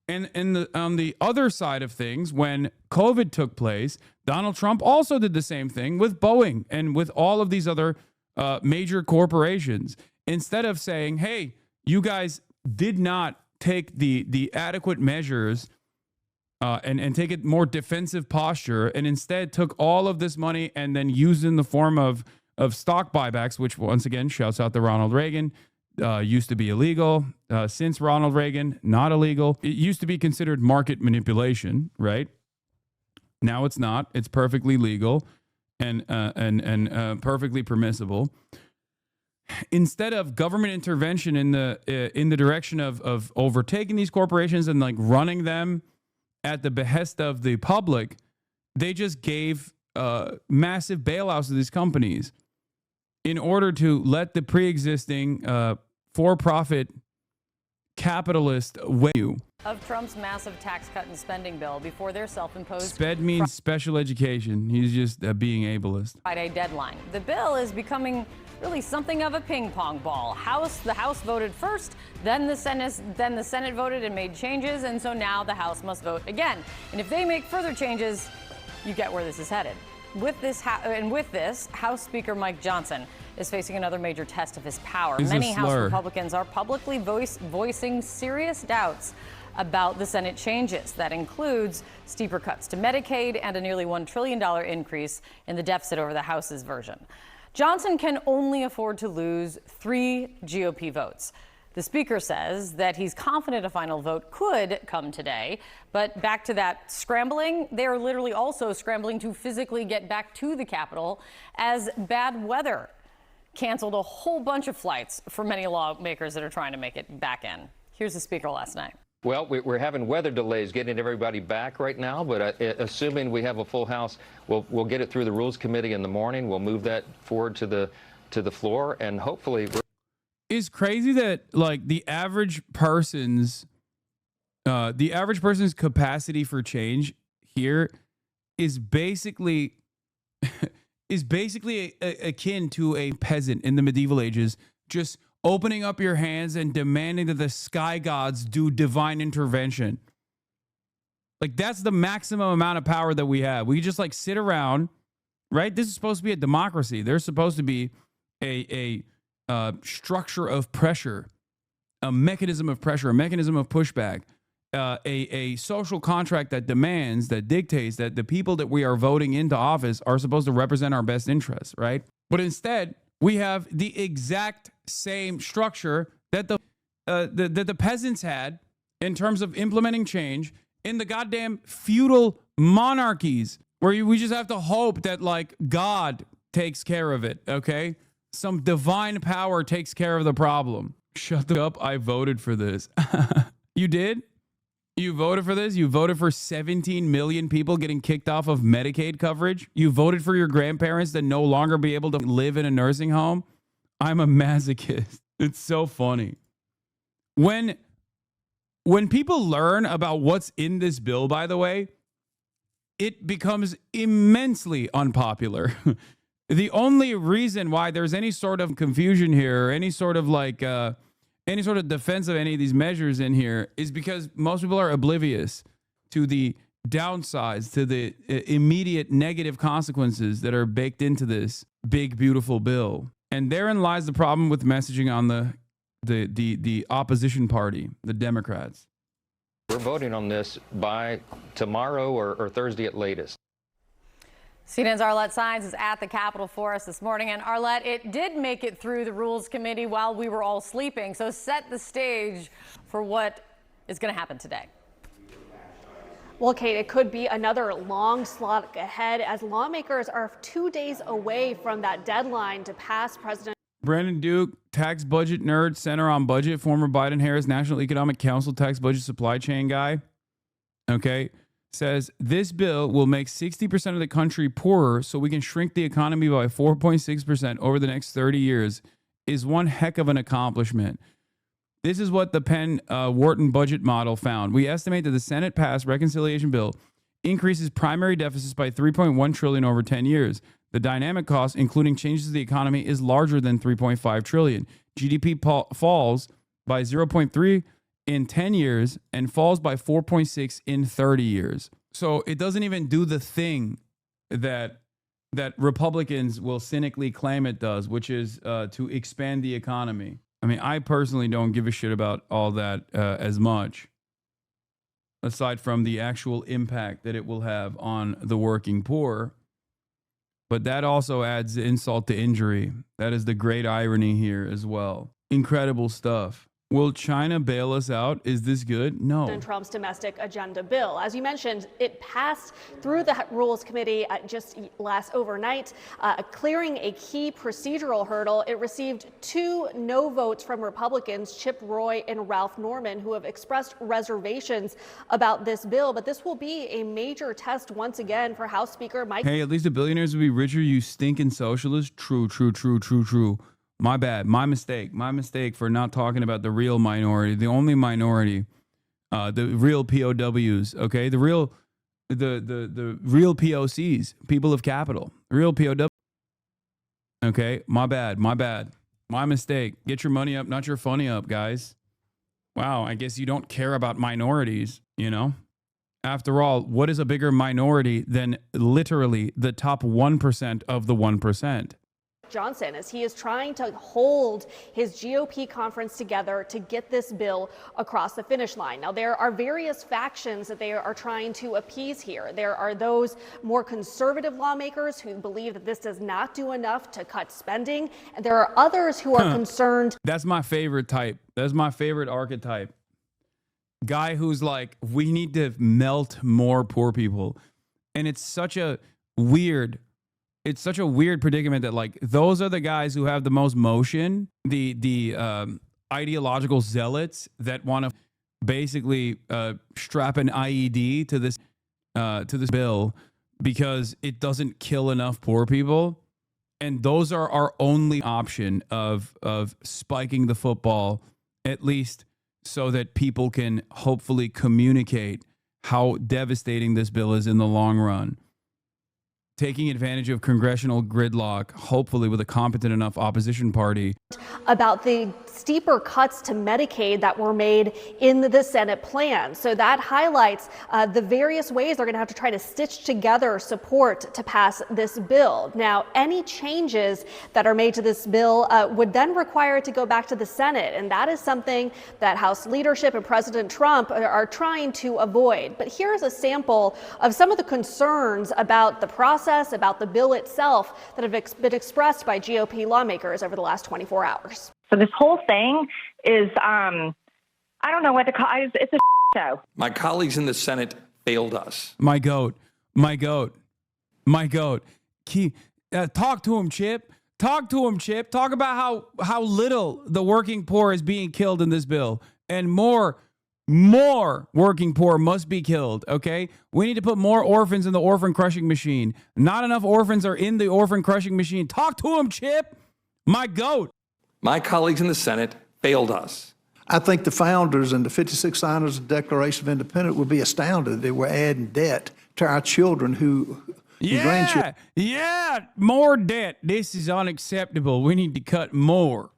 and on the other side of things, when COVID took place, Donald Trump also did the same thing with Boeing and with all of these other major corporations. Instead of saying, hey, you guys did not take the adequate measures and take a more defensive posture, and instead took all of this money and then used it in the form of stock buybacks, which once again shouts out to Ronald Reagan, used to be illegal. Since Ronald Reagan, not illegal. It used to be considered market manipulation, right? Now it's not. It's perfectly legal and perfectly permissible. Instead of government intervention in the direction of overtaking these corporations and like running them at the behest of the public, they just gave massive bailouts to these companies in order to let the pre-existing for-profit capitalist way of Trump's massive tax cut and spending bill before their self-imposed SPED means special education. He's just being ableist. Friday deadline. The bill is becoming really something of a ping pong ball. The House voted first, then the Senate voted and made changes, and so now the House must vote again. And if they make further changes, you get where this is headed. With this, House Speaker Mike Johnson is facing another major test of his power. Many House Republicans are publicly voicing serious doubts about the Senate changes. That includes steeper cuts to Medicaid and a nearly $1 trillion increase in the deficit over the House's version. Johnson can only afford to lose 3 GOP votes. The speaker says that he's confident a final vote could come today. But back to that scrambling, they are literally also scrambling to physically get back to the Capitol as bad weather canceled a whole bunch of flights for many lawmakers that are trying to make it back in. Here's the speaker last night. Well, we're having weather delays getting everybody back right now, but assuming we have a full House, we'll get it through the Rules Committee in the morning. We'll move that forward to the floor, and hopefully... It's crazy that like the average person's capacity for change here is basically akin to a peasant in the medieval ages, just opening up your hands and demanding that the sky gods do divine intervention. Like that's the maximum amount of power that we have. We just like sit around, right? This is supposed to be a democracy. There's supposed to be a structure of pressure, a mechanism of pressure, a mechanism of pushback, a social contract that demands, that dictates that the people that we are voting into office are supposed to represent our best interests, right? But instead, we have the exact same structure that the peasants had in terms of implementing change in the goddamn feudal monarchies, where we just have to hope that like God takes care of it, okay? Some divine power takes care of the problem. Shut up, I voted for this. You did? You voted for this? You voted for 17 million people getting kicked off of Medicaid coverage? You voted for your grandparents to no longer be able to live in a nursing home? I'm a masochist. It's so funny. When people learn about what's in this bill, by the way, it becomes immensely unpopular. The only reason why there's any sort of confusion here, or any sort of like any sort of defense of any of these measures in here, is because most people are oblivious to the downsides, to the immediate negative consequences that are baked into this big, beautiful bill. And therein lies the problem with messaging on the opposition party, the Democrats. We're voting on this by tomorrow or Thursday at latest. CNN's Arlette Saenz is at the Capitol for us this morning. And Arlette, it did make it through the Rules Committee while we were all sleeping. So set the stage for what is going to happen today. Well, Kate, it could be another long slog ahead as lawmakers are 2 days away from that deadline to pass President Brandon Duke, tax budget nerd, Center on Budget, former Biden-Harris National Economic Council tax budget supply chain guy, okay, says this bill will make 60% of the country poorer so we can shrink the economy by 4.6% over the next 30 years is one heck of an accomplishment. This is what the Penn-Wharton budget model found. We estimate that the Senate-passed reconciliation bill increases primary deficits by $3.1 trillion over 10 years. The dynamic cost, including changes to the economy, is larger than $3.5 trillion. GDP falls by 0.3 in 10 years and falls by 4.6 in 30 years. So it doesn't even do the thing that Republicans will cynically claim it does, which is to expand the economy. I mean, I personally don't give a shit about all that as much, aside from the actual impact that it will have on the working poor. But that also adds insult to injury. That is the great irony here as well. Incredible stuff. Will China bail us out? Is this good? No. President Trump's domestic agenda bill. As you mentioned, it passed through the Rules Committee just last overnight, clearing a key procedural hurdle. It received 2 no votes from Republicans, Chip Roy and Ralph Norman, who have expressed reservations about this bill. But this will be a major test once again for House Speaker Mike. Hey, at least the billionaires will be richer, you stinking socialist. True, true, true, true, true. My bad. My mistake. My mistake for not talking about the real minority, the only minority, the real POWs. Okay, the real POCs, people of capital, real POW. Okay, my bad. My bad. My mistake. Get your money up, not your funny up, guys. Wow, I guess you don't care about minorities, you know? After all, what is a bigger minority than literally the top 1% of the 1%? Johnson, as he is trying to hold his GOP conference together to get this bill across the finish line. Now, there are various factions that they are trying to appease here. There are those more conservative lawmakers who believe that this does not do enough to cut spending. And there are others who are concerned. That's my favorite type. That's my favorite archetype. Guy who's like, we need to melt more poor people. And it's such a weird predicament that, like, those are the guys who have the most motion, the ideological zealots that want to basically strap an IED to this bill because it doesn't kill enough poor people. And those are our only option of spiking the football, at least so that people can hopefully communicate how devastating this bill is in the long run. Taking advantage of congressional gridlock, hopefully with a competent enough opposition party. About the steeper cuts to Medicaid that were made in the Senate plan. So that highlights the various ways they're going to have to try to stitch together support to pass this bill. Now, any changes that are made to this bill would then require it to go back to the Senate. And that is something that House leadership and President Trump are trying to avoid. But here's a sample of some of the concerns about the process, about the bill itself, that have been expressed by GOP lawmakers over the last 24 hours. So this whole thing is, I don't know what to call it. It's a show. My colleagues in the Senate failed us. My goat. My goat. My goat. Talk to him, Chip. Talk to him, Chip. Talk about how little the working poor is being killed in this bill. And more working poor must be killed, okay? We need to put more orphans in the orphan crushing machine. Not enough orphans are in the orphan crushing machine. Talk to him, Chip. My goat. My colleagues in the Senate failed us. I think the founders and the 56 signers of the Declaration of Independence would be astounded that we're adding debt to our children grandchildren. Yeah, more debt. This is unacceptable. We need to cut more.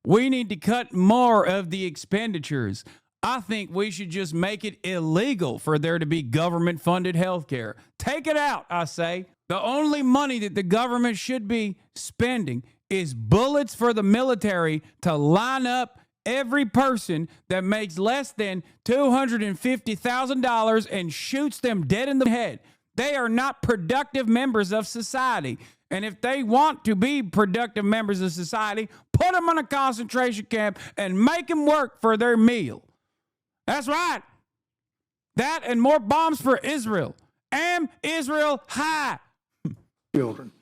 We need to cut more of the expenditures. I think we should just make it illegal for there to be government-funded health care. Take it out, I say. The only money that the government should be spending is bullets for the military to line up every person that makes less than $250,000 and shoots them dead in the head. They are not productive members of society. And if they want to be productive members of society, put them in a concentration camp and make them work for their meal. That's right. That and more bombs for Israel. Am Israel high. Children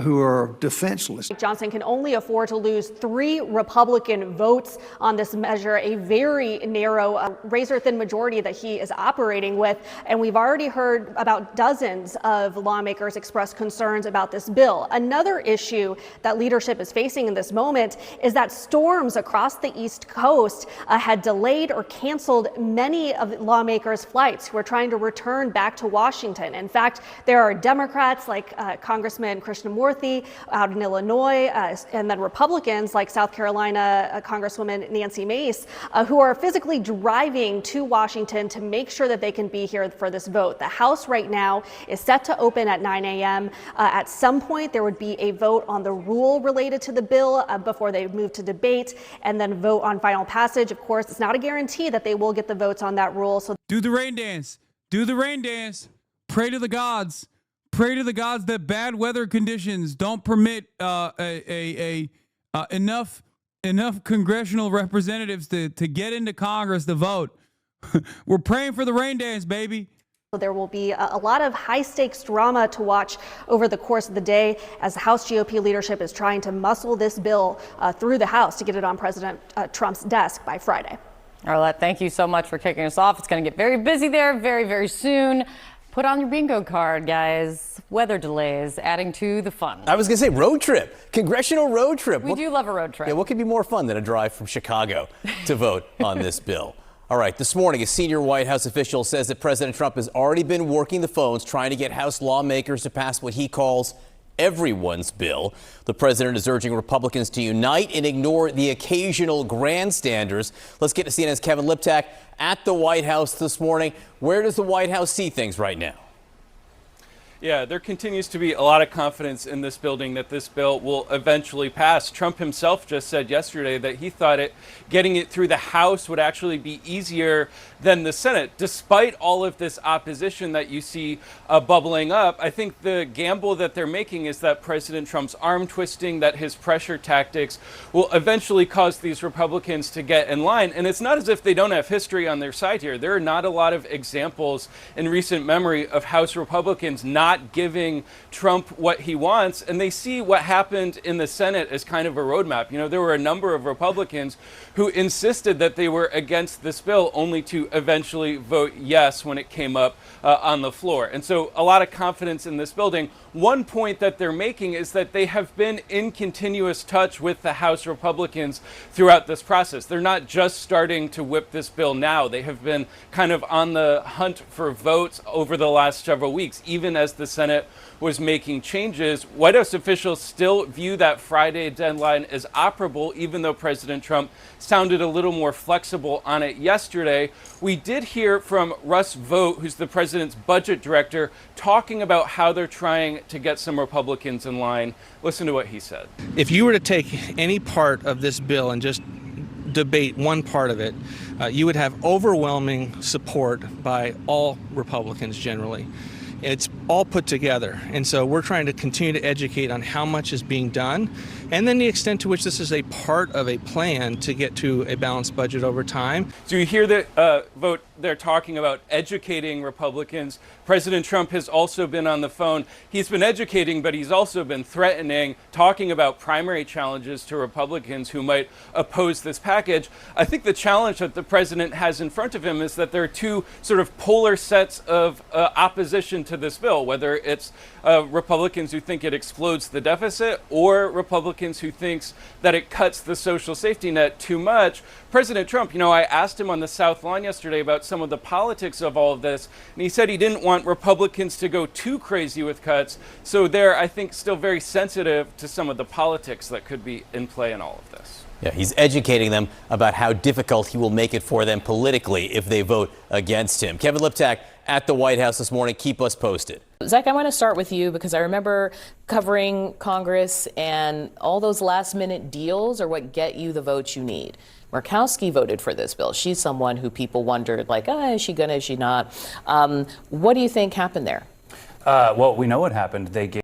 who are defenseless. Johnson can only afford to lose 3 Republican votes on this measure, a very narrow, razor-thin majority that he is operating with. And we've already heard about dozens of lawmakers express concerns about this bill. Another issue that leadership is facing in this moment is that storms across the East Coast had delayed or canceled many of lawmakers' flights who are trying to return back to Washington. In fact, there are Democrats like Congressman Krishnamurthy out in Illinois, and then Republicans like South Carolina Congresswoman Nancy Mace, who are physically driving to Washington to make sure that they can be here for this vote. The House right now is set to open at 9 a.m. At some point, there would be a vote on the rule related to the bill before they move to debate and then vote on final passage. Of course, it's not a guarantee that they will get the votes on that rule. So do the rain dance. Do the rain dance. Pray to the gods. Pray to the gods that bad weather conditions don't permit enough enough congressional representatives to get into Congress to vote. We're praying for the rain dance, baby. There will be a lot of high-stakes drama to watch over the course of the day as the House GOP leadership is trying to muscle this bill through the House to get it on President Trump's desk by Friday. Arlette, thank you so much for kicking us off. It's going to get very busy there very, very soon. Put on your bingo card, guys. Weather delays adding to the fun. I was going to say road trip, congressional road trip. We do love a road trip. Yeah, what could be more fun than a drive from Chicago to vote on this bill? All right, this morning, a senior White House official says that President Trump has already been working the phones trying to get House lawmakers to pass what he calls everyone's bill. The president is urging Republicans to unite and ignore the occasional grandstanders. Let's get to CNN's Kevin Liptak at the White House this morning. Where does the White House see things right now? Yeah, there continues to be a lot of confidence in this building that this bill will eventually pass. Trump himself just said yesterday that he thought getting it through the House would actually be easier than the Senate. Despite all of this opposition that you see bubbling up, I think the gamble that they're making is that President Trump's arm twisting, that his pressure tactics will eventually cause these Republicans to get in line. And it's not as if they don't have history on their side here. There are not a lot of examples in recent memory of House Republicans not giving Trump what he wants, and they see what happened in the Senate as kind of a roadmap. You know, there were a number of Republicans who insisted that they were against this bill only to eventually vote yes when it came up on the floor. And so a lot of confidence in this building. One point that they're making is that they have been in continuous touch with the House Republicans throughout this process. They're not just starting to whip this bill now. They have been kind of on the hunt for votes over the last several weeks, even as the Senate was making changes. White House officials still view that Friday deadline as operable, even though President Trump sounded a little more flexible on it yesterday. We did hear from Russ Vought, who's the president's budget director, talking about how they're trying to get some Republicans in line. Listen to what he said. If you were to take any part of this bill and just debate one part of it, you would have overwhelming support by all Republicans generally. It's all put together. And so we're trying to continue to educate on how much is being done and then the extent to which this is a part of a plan to get to a balanced budget over time. So you hear that vote, they're talking about educating Republicans. President Trump has also been on the phone. He's been educating, but he's also been threatening, talking about primary challenges to Republicans who might oppose this package. I think the challenge that the president has in front of him is that there are two sort of polar sets of opposition to this bill, whether it's Republicans who think it explodes the deficit or Republicans who thinks that it cuts the social safety net too much. President Trump, you know, I asked him on the South Lawn yesterday about some of the politics of all of this, and he said he didn't want Republicans to go too crazy with cuts. So they're, I think, still very sensitive to some of the politics that could be in play in all of this. Yeah, he's educating them about how difficult he will make it for them politically if they vote against him. Kevin Liptak at the White House this morning. Keep us posted. Zach, I want to start with you because I remember covering Congress, and all those last minute deals are what get you the votes you need. Murkowski voted for this bill. She's someone who people wondered, like, is she gonna, is she not? What do you think happened there? Well, we know what happened. They gave.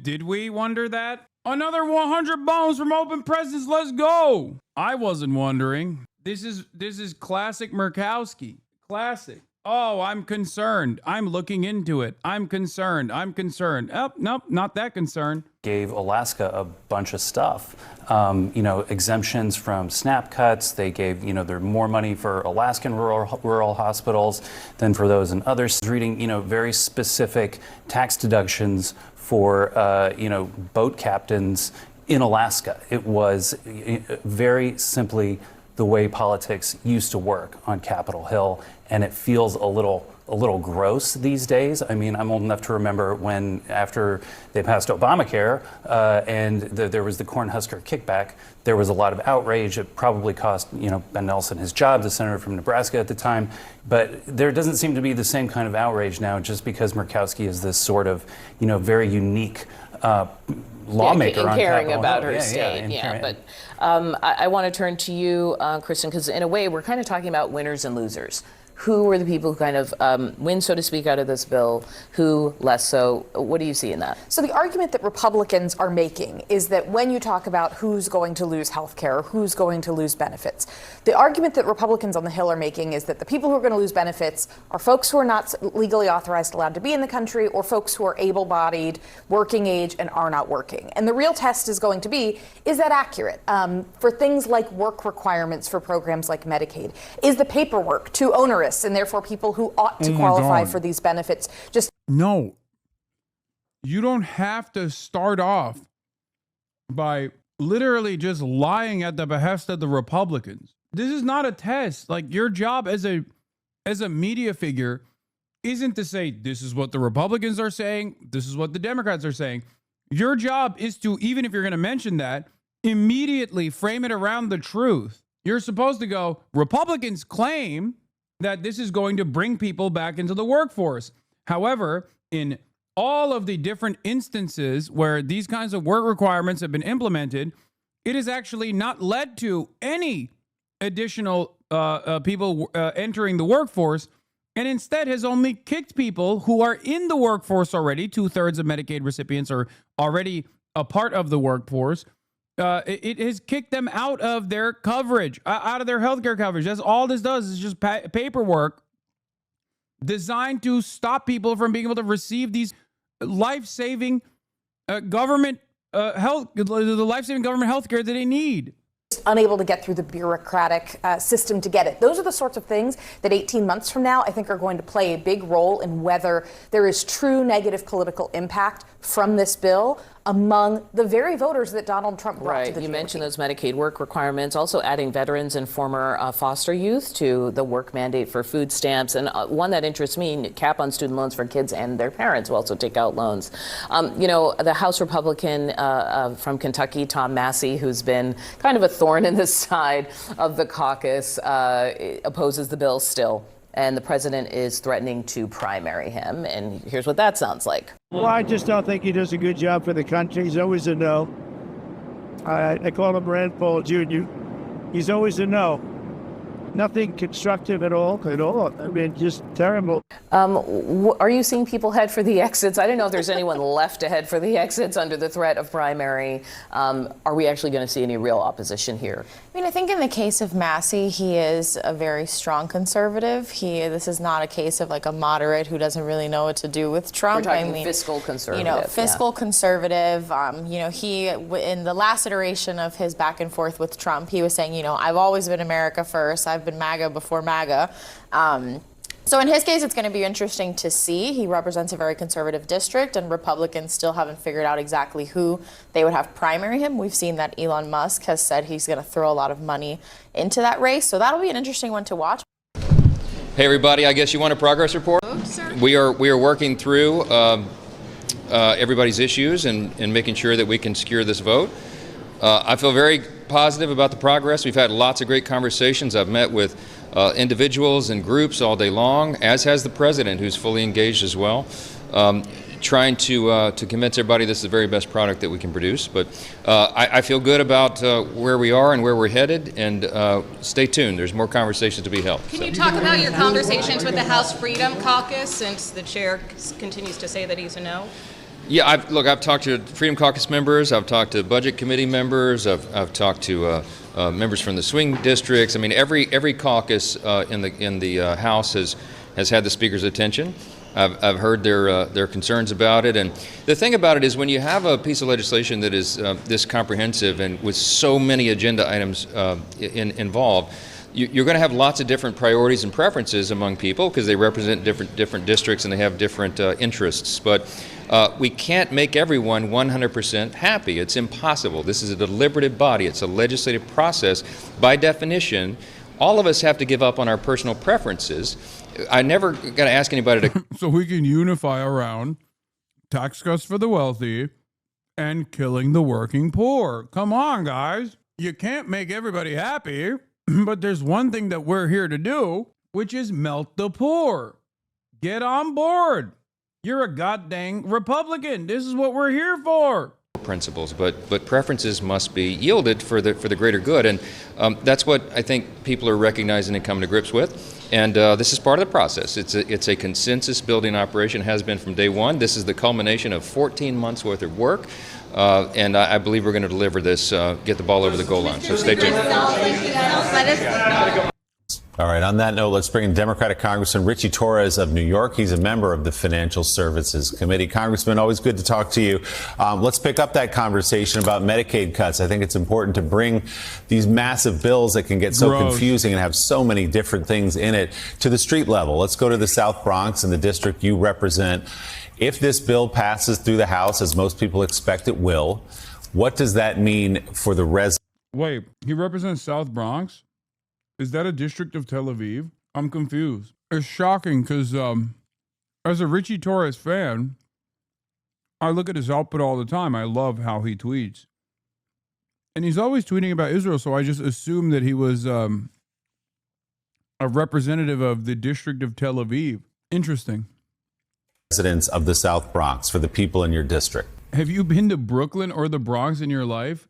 Did we wonder that? Another 100 bones from open presents. Let's go. I wasn't wondering. This is classic Murkowski. Classic. Oh, I'm concerned. I'm looking into it. I'm concerned. Oh, nope, not that concerned. Gave Alaska a bunch of stuff. Exemptions from SNAP cuts. They gave, there more money for Alaskan rural hospitals than for those in others. Reading, very specific tax deductions for, boat captains in Alaska. It was very simply the way politics used to work on Capitol Hill, and it feels a little gross these days. I mean, I'm old enough to remember when, after they passed Obamacare and there was the Cornhusker kickback, there was a lot of outrage. It probably cost, Ben Nelson his job, the senator from Nebraska at the time. But there doesn't seem to be the same kind of outrage now just because Murkowski is this sort of, very unique lawmaker and on caring Capitol about Hill. her state. But I want to turn to you, Kristen, because in a way we're kind of talking about winners and losers. Who were the people who kind of win, so to speak, out of this bill? Who less so? What do you see in that? So the argument that Republicans are making is that when you talk about who's going to lose health care or who's going to lose benefits, the argument that Republicans on the Hill are making is that the people who are going to lose benefits are folks who are not legally authorized, allowed to be in the country, or folks who are able-bodied, working age, and are not working. And the real test is going to be, is that accurate? For things like work requirements for programs like Medicaid, is the paperwork too onerous, and therefore people who ought to qualify for these benefits just... No. You don't have to start off by literally just lying at the behest of the Republicans. This is not a test. Like, your job as a media figure isn't to say, this is what the Republicans are saying, this is what the Democrats are saying. Your job is to, even if you're going to mention that, immediately frame it around the truth. You're supposed to go, Republicans claim that this is going to bring people back into the workforce. However, in all of the different instances where these kinds of work requirements have been implemented, it has actually not led to any additional people entering the workforce, and instead has only kicked people who are in the workforce already. 2/3 of Medicaid recipients are already a part of the workforce. It has kicked them out of their coverage, out of their healthcare coverage. That's all this does, is just paperwork designed to stop people from being able to receive these life-saving government life-saving government healthcare that they need. Unable to get through the bureaucratic system to get it. Those are the sorts of things that 18 months from now, I think, are going to play a big role in whether there is true negative political impact from this bill among the very voters that Donald Trump brought to the You mentioned those Medicaid work requirements, also adding veterans and former foster youth to the work mandate for food stamps. And one that interests me, cap on student loans for kids and their parents will also take out loans. The House Republican from Kentucky, Tom Massey, who's been kind of a thorn in the side of the caucus, opposes the bill still. And the president is threatening to primary him. And here's what that sounds like. Well, I just don't think he does a good job for the country. He's always a no. I call him Rand Paul Jr. He's always a no. Nothing constructive at all. I mean, just terrible. Are you seeing people head for the exits? I don't know if there's anyone left to head for the exits under the threat of primary. Are we actually going to see any real opposition here? I mean, I think in the case of Massey, he is a very strong conservative. This is not a case of like a moderate who doesn't really know what to do with Trump. We're talking fiscal conservative. Fiscal conservative. He, in the last iteration of his back and forth with Trump, he was saying, I've always been America first. I've been MAGA before MAGA. So in his case, it's going to be interesting to see. He represents a very conservative district, and Republicans still haven't figured out exactly who they would have primary him. We've seen that Elon Musk has said he's going to throw a lot of money into that race. So that'll be an interesting one to watch. Hey, everybody, I guess you want a progress report? We are working through everybody's issues and making sure that we can secure this vote. I feel very positive about the progress. We've had lots of great conversations. I've met with individuals and groups all day long, as has the president, who's fully engaged as well, trying to convince everybody this is the very best product that we can produce. But I feel good about where we are and where we're headed, and stay tuned. There's more conversations to be held. Can you talk about your conversations with the House Freedom Caucus, since the chair continues to say that he's a no? Yeah, I've talked to Freedom Caucus members. I've talked to Budget Committee members. I've talked to members from the swing districts. I mean, every caucus in the House has had the Speaker's attention. I've heard their concerns about it. And the thing about it is, when you have a piece of legislation that is this comprehensive and with so many agenda items involved, you're going to have lots of different priorities and preferences among people because they represent different districts and they have different interests. But we can't make everyone 100% happy. It's impossible. This is a deliberative body. It's a legislative process. By definition, all of us have to give up on our personal preferences. I never got to ask anybody to... So we can unify around tax cuts for the wealthy and killing the working poor. Come on, guys. You can't make everybody happy, but there's one thing that we're here to do, which is melt the poor. Get on board. You're a goddamn Republican. This is what we're here for. principles, but preferences must be yielded for the greater good, and that's what I think people are recognizing and coming to grips with. And this is part of the process. It's a consensus building operation, has been from day one. This is the culmination of 14 months worth of work, and I believe we're going to deliver this, get the ball over the goal line. So stay tuned. All right, on that note, let's bring in Democratic Congressman Richie Torres of New York. He's a member of the Financial Services Committee. Congressman, always good to talk to you. Let's pick up that conversation about Medicaid cuts. I think it's important to bring these massive bills that can get so confusing and have so many different things in it to the street level. Let's go to the South Bronx and the district you represent. If this bill passes through the House, as most people expect it will, what does that mean for the residents? Wait, he represents South Bronx? Is that a district of Tel Aviv? I'm confused. It's shocking because as a Richie Torres fan, I look at his output all the time. I love how he tweets. And he's always tweeting about Israel, so I just assumed that he was a representative of the district of Tel Aviv. Interesting. Residents of the South Bronx, for the people in your district. Have you been to Brooklyn or the Bronx in your life?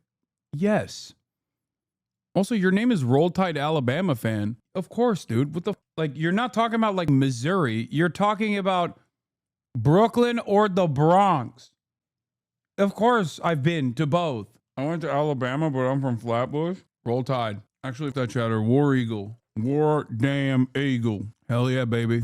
Yes. Also, your name is Roll Tide Alabama fan. Of course, dude. What the you're not talking about like Missouri. You're talking about Brooklyn or the Bronx. Of course, I've been to both. I went to Alabama, but I'm from Flatbush. Roll Tide. Actually, that chatter. War Eagle. War damn Eagle. Hell yeah, baby.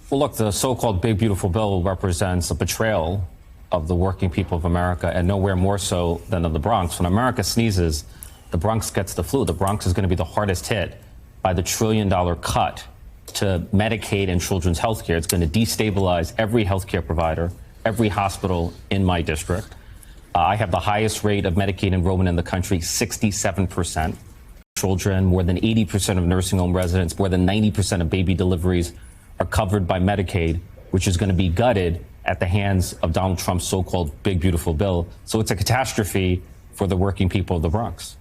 Well, look, the so-called Big Beautiful Bill represents a betrayal of the working people of America, and nowhere more so than in the Bronx. When America sneezes, the Bronx gets the flu. The Bronx is going to be the hardest hit by the $1 trillion cut to Medicaid and children's health care. It's going to destabilize every healthcare provider, every hospital in my district. I have the highest rate of Medicaid enrollment in the country, 67%. Children, more than 80% of nursing home residents, more than 90% of baby deliveries are covered by Medicaid, which is going to be gutted at the hands of Donald Trump's so-called Big Beautiful Bill. So it's a catastrophe for the working people of the Bronx.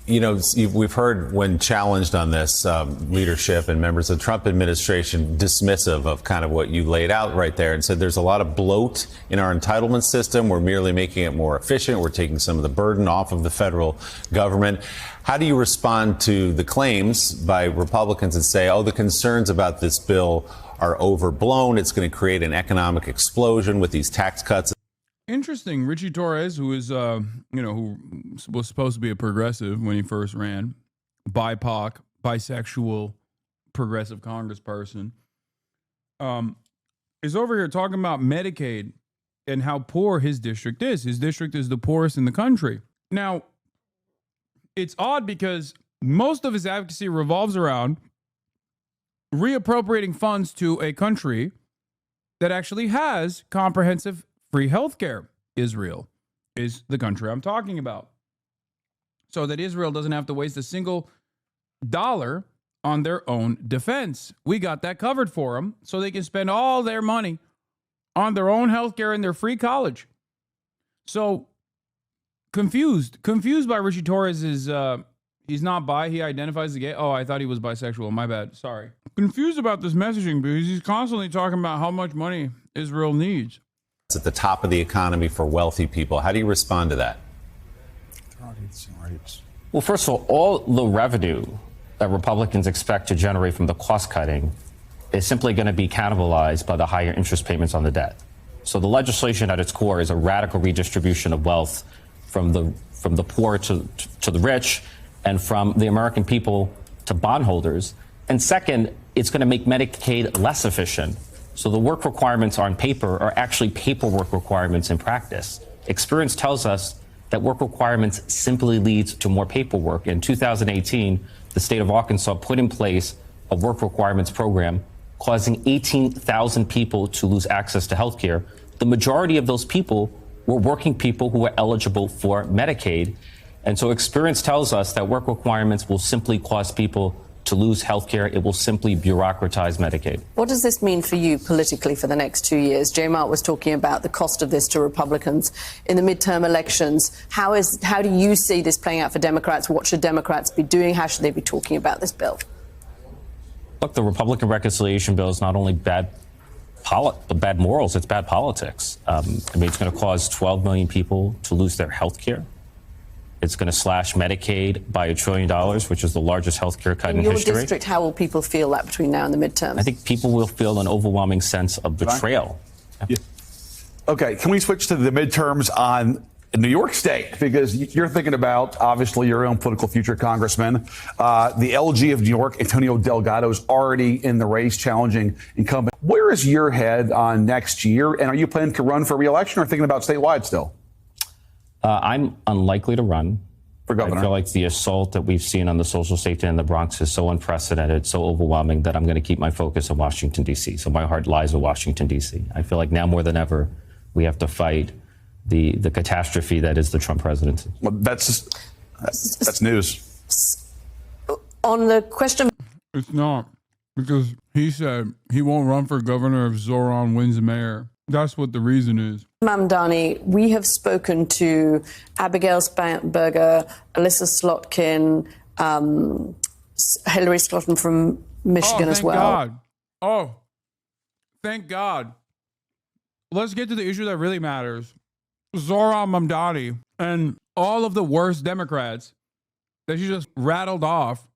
You know, we've heard when challenged on this, leadership and members of the Trump administration dismissive of kind of what you laid out right there and said there's a lot of bloat in our entitlement system. We're merely making it more efficient. We're taking some of the burden off of the federal government. How do you respond to the claims by Republicans that say, oh, the concerns about this bill are overblown. It's going to create an economic explosion with these tax cuts? Interesting. Richie Torres, who is, who was supposed to be a progressive when he first ran, BIPOC, bisexual, progressive congressperson, is over here talking about Medicaid and how poor his district is. His district is the poorest in the country. Now, it's odd because most of his advocacy revolves around reappropriating funds to a country that actually has comprehensive free healthcare. Israel is the country I'm talking about. So that Israel doesn't have to waste a single dollar on their own defense. We got that covered for them so they can spend all their money on their own healthcare and their free college. So confused by Richie Torres is he's not bi, he identifies as gay. Oh, I thought he was bisexual. My bad. Sorry. Confused about this messaging because he's constantly talking about how much money Israel needs. It's at the top of the economy for wealthy people. How do you respond to that? Well, first of all the revenue that Republicans expect to generate from the cost cutting is simply going to be cannibalized by the higher interest payments on the debt. So the legislation at its core is a radical redistribution of wealth from the poor to the rich and from the American people to bondholders. And second, it's going to make Medicaid less efficient. So the work requirements on paper are actually paperwork requirements in practice. Experience tells us that work requirements simply leads to more paperwork. In 2018, the state of Arkansas put in place a work requirements program causing 18,000 people to lose access to health care. The majority of those people were working people who were eligible for Medicaid. And so experience tells us that work requirements will simply cause people to lose health care. It will simply bureaucratize Medicaid. What does this mean for you politically for the next 2 years? J. Mark was talking about the cost of this to Republicans in the midterm elections. How do you see this playing out for Democrats? What should Democrats be doing? How should they be talking about this bill? Look, the Republican reconciliation bill is not only bad bad morals. It's bad politics. I mean, it's going to cause 12 million people to lose their health care. It's going to slash Medicaid by $1 trillion, which is the largest health care cut in history. In your district, how will people feel that between now and the midterms? I think people will feel an overwhelming sense of betrayal. Yeah. Okay, can we switch to the midterms on New York State? Because you're thinking about, obviously, your own political future, Congressman. The LG of New York, Antonio Delgado, is already in the race challenging incumbent. Where is your head on next year? And are you planning to run for re-election or thinking about statewide still? I'm unlikely to run. For governor. I feel like the assault that we've seen on the social safety in the Bronx is so unprecedented, so overwhelming that I'm going to keep my focus on Washington, D.C. So my heart lies with Washington, D.C. I feel like now more than ever, we have to fight the catastrophe that is the Trump presidency. Well, that's news. On the question... It's not, because he said he won't run for governor if Zohran wins mayor. That's what the reason is. Mamdani, we have spoken to Abigail Spanberger, Alyssa Slotkin, Hillary Slotkin from Michigan as well. Thank God. Let's get to the issue that really matters. Zohran Mamdani and all of the worst Democrats that you just rattled off,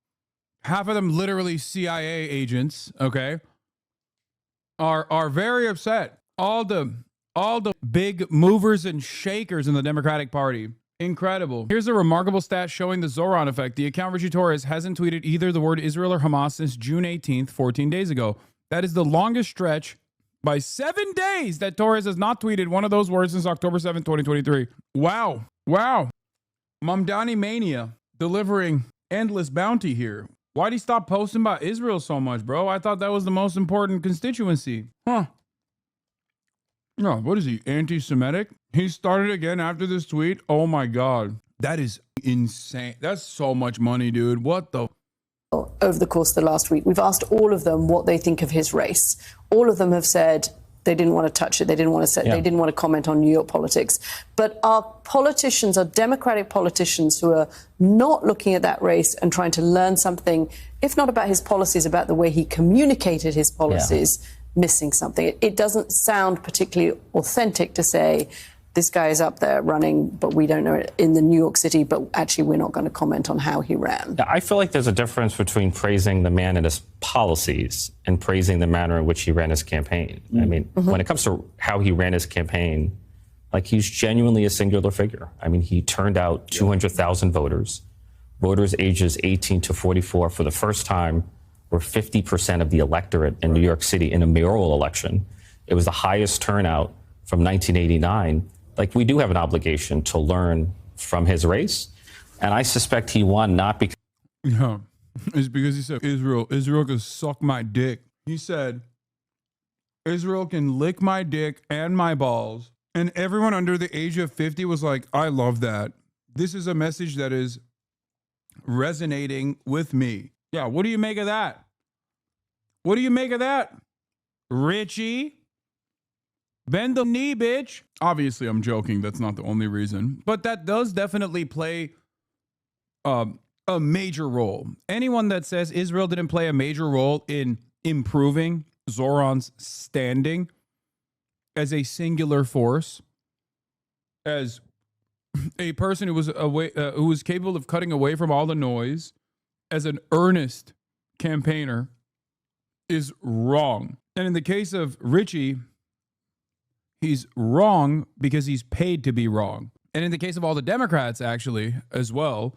half of them literally CIA agents, okay, are very upset. All the big movers and shakers in the Democratic Party. Incredible. Here's a remarkable stat showing the Zohran effect. The account Richie Torres hasn't tweeted either the word Israel or Hamas since June 18th, 14 days ago. That is the longest stretch by 7 days that Torres has not tweeted one of those words since October 7th, 2023. Wow. Mamdani mania delivering endless bounty here. Why'd he stop posting about Israel so much, bro? I thought that was the most important constituency. No, what is he, anti-Semitic? He started again after this tweet? Oh my God. That is insane. That's so much money, dude. What the... Over the course of the last week, we've asked all of them what they think of his race. All of them have said they didn't want to touch it. They didn't want to say, They didn't want to comment on New York politics. But our politicians, our Democratic politicians who are not looking at that race and trying to learn something, if not about his policies, about the way he communicated his policies, missing something. It doesn't sound particularly authentic to say this guy is up there running, but we don't know it in the New York City, but actually we're not going to comment on how he ran. I feel like there's a difference between praising the man and his policies and praising the manner in which he ran his campaign. I mean, when it comes to how he ran his campaign, like he's genuinely a singular figure. I mean, he turned out 200,000 voters ages 18 to 44 for the first time were 50% of the electorate in New York City in a mayoral election. It was the highest turnout from 1989. Like, we do have an obligation to learn from his race. And I suspect he won not because... Yeah, it's because he said, Israel can suck my dick. He said, Israel can lick my dick and my balls. And everyone under the age of 50 was like, I love that. This is a message that is resonating with me. Yeah, what do you make of that? What do you make of that? Richie? Bend the knee, bitch. Obviously, I'm joking. That's not the only reason. But that does definitely play a major role. Anyone that says Israel didn't play a major role in improving Zohran's standing as a singular force, as a person who was capable of cutting away from all the noise, as an earnest campaigner, is wrong. And in the case of Richie, he's wrong because he's paid to be wrong. And in the case of all the Democrats, actually, as well,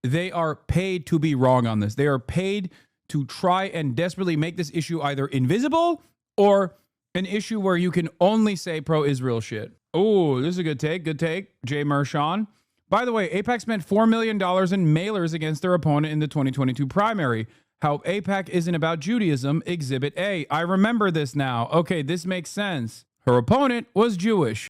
they are paid to be wrong on this. They are paid to try and desperately make this issue either invisible or an issue where you can only say pro-Israel shit. Oh, this is a good take. Good take, Jay Mershon. By the way, AIPAC spent $4 million in mailers against their opponent in the 2022 primary. How AIPAC isn't about Judaism, Exhibit A. I remember this now. Okay, this makes sense. Her opponent was Jewish.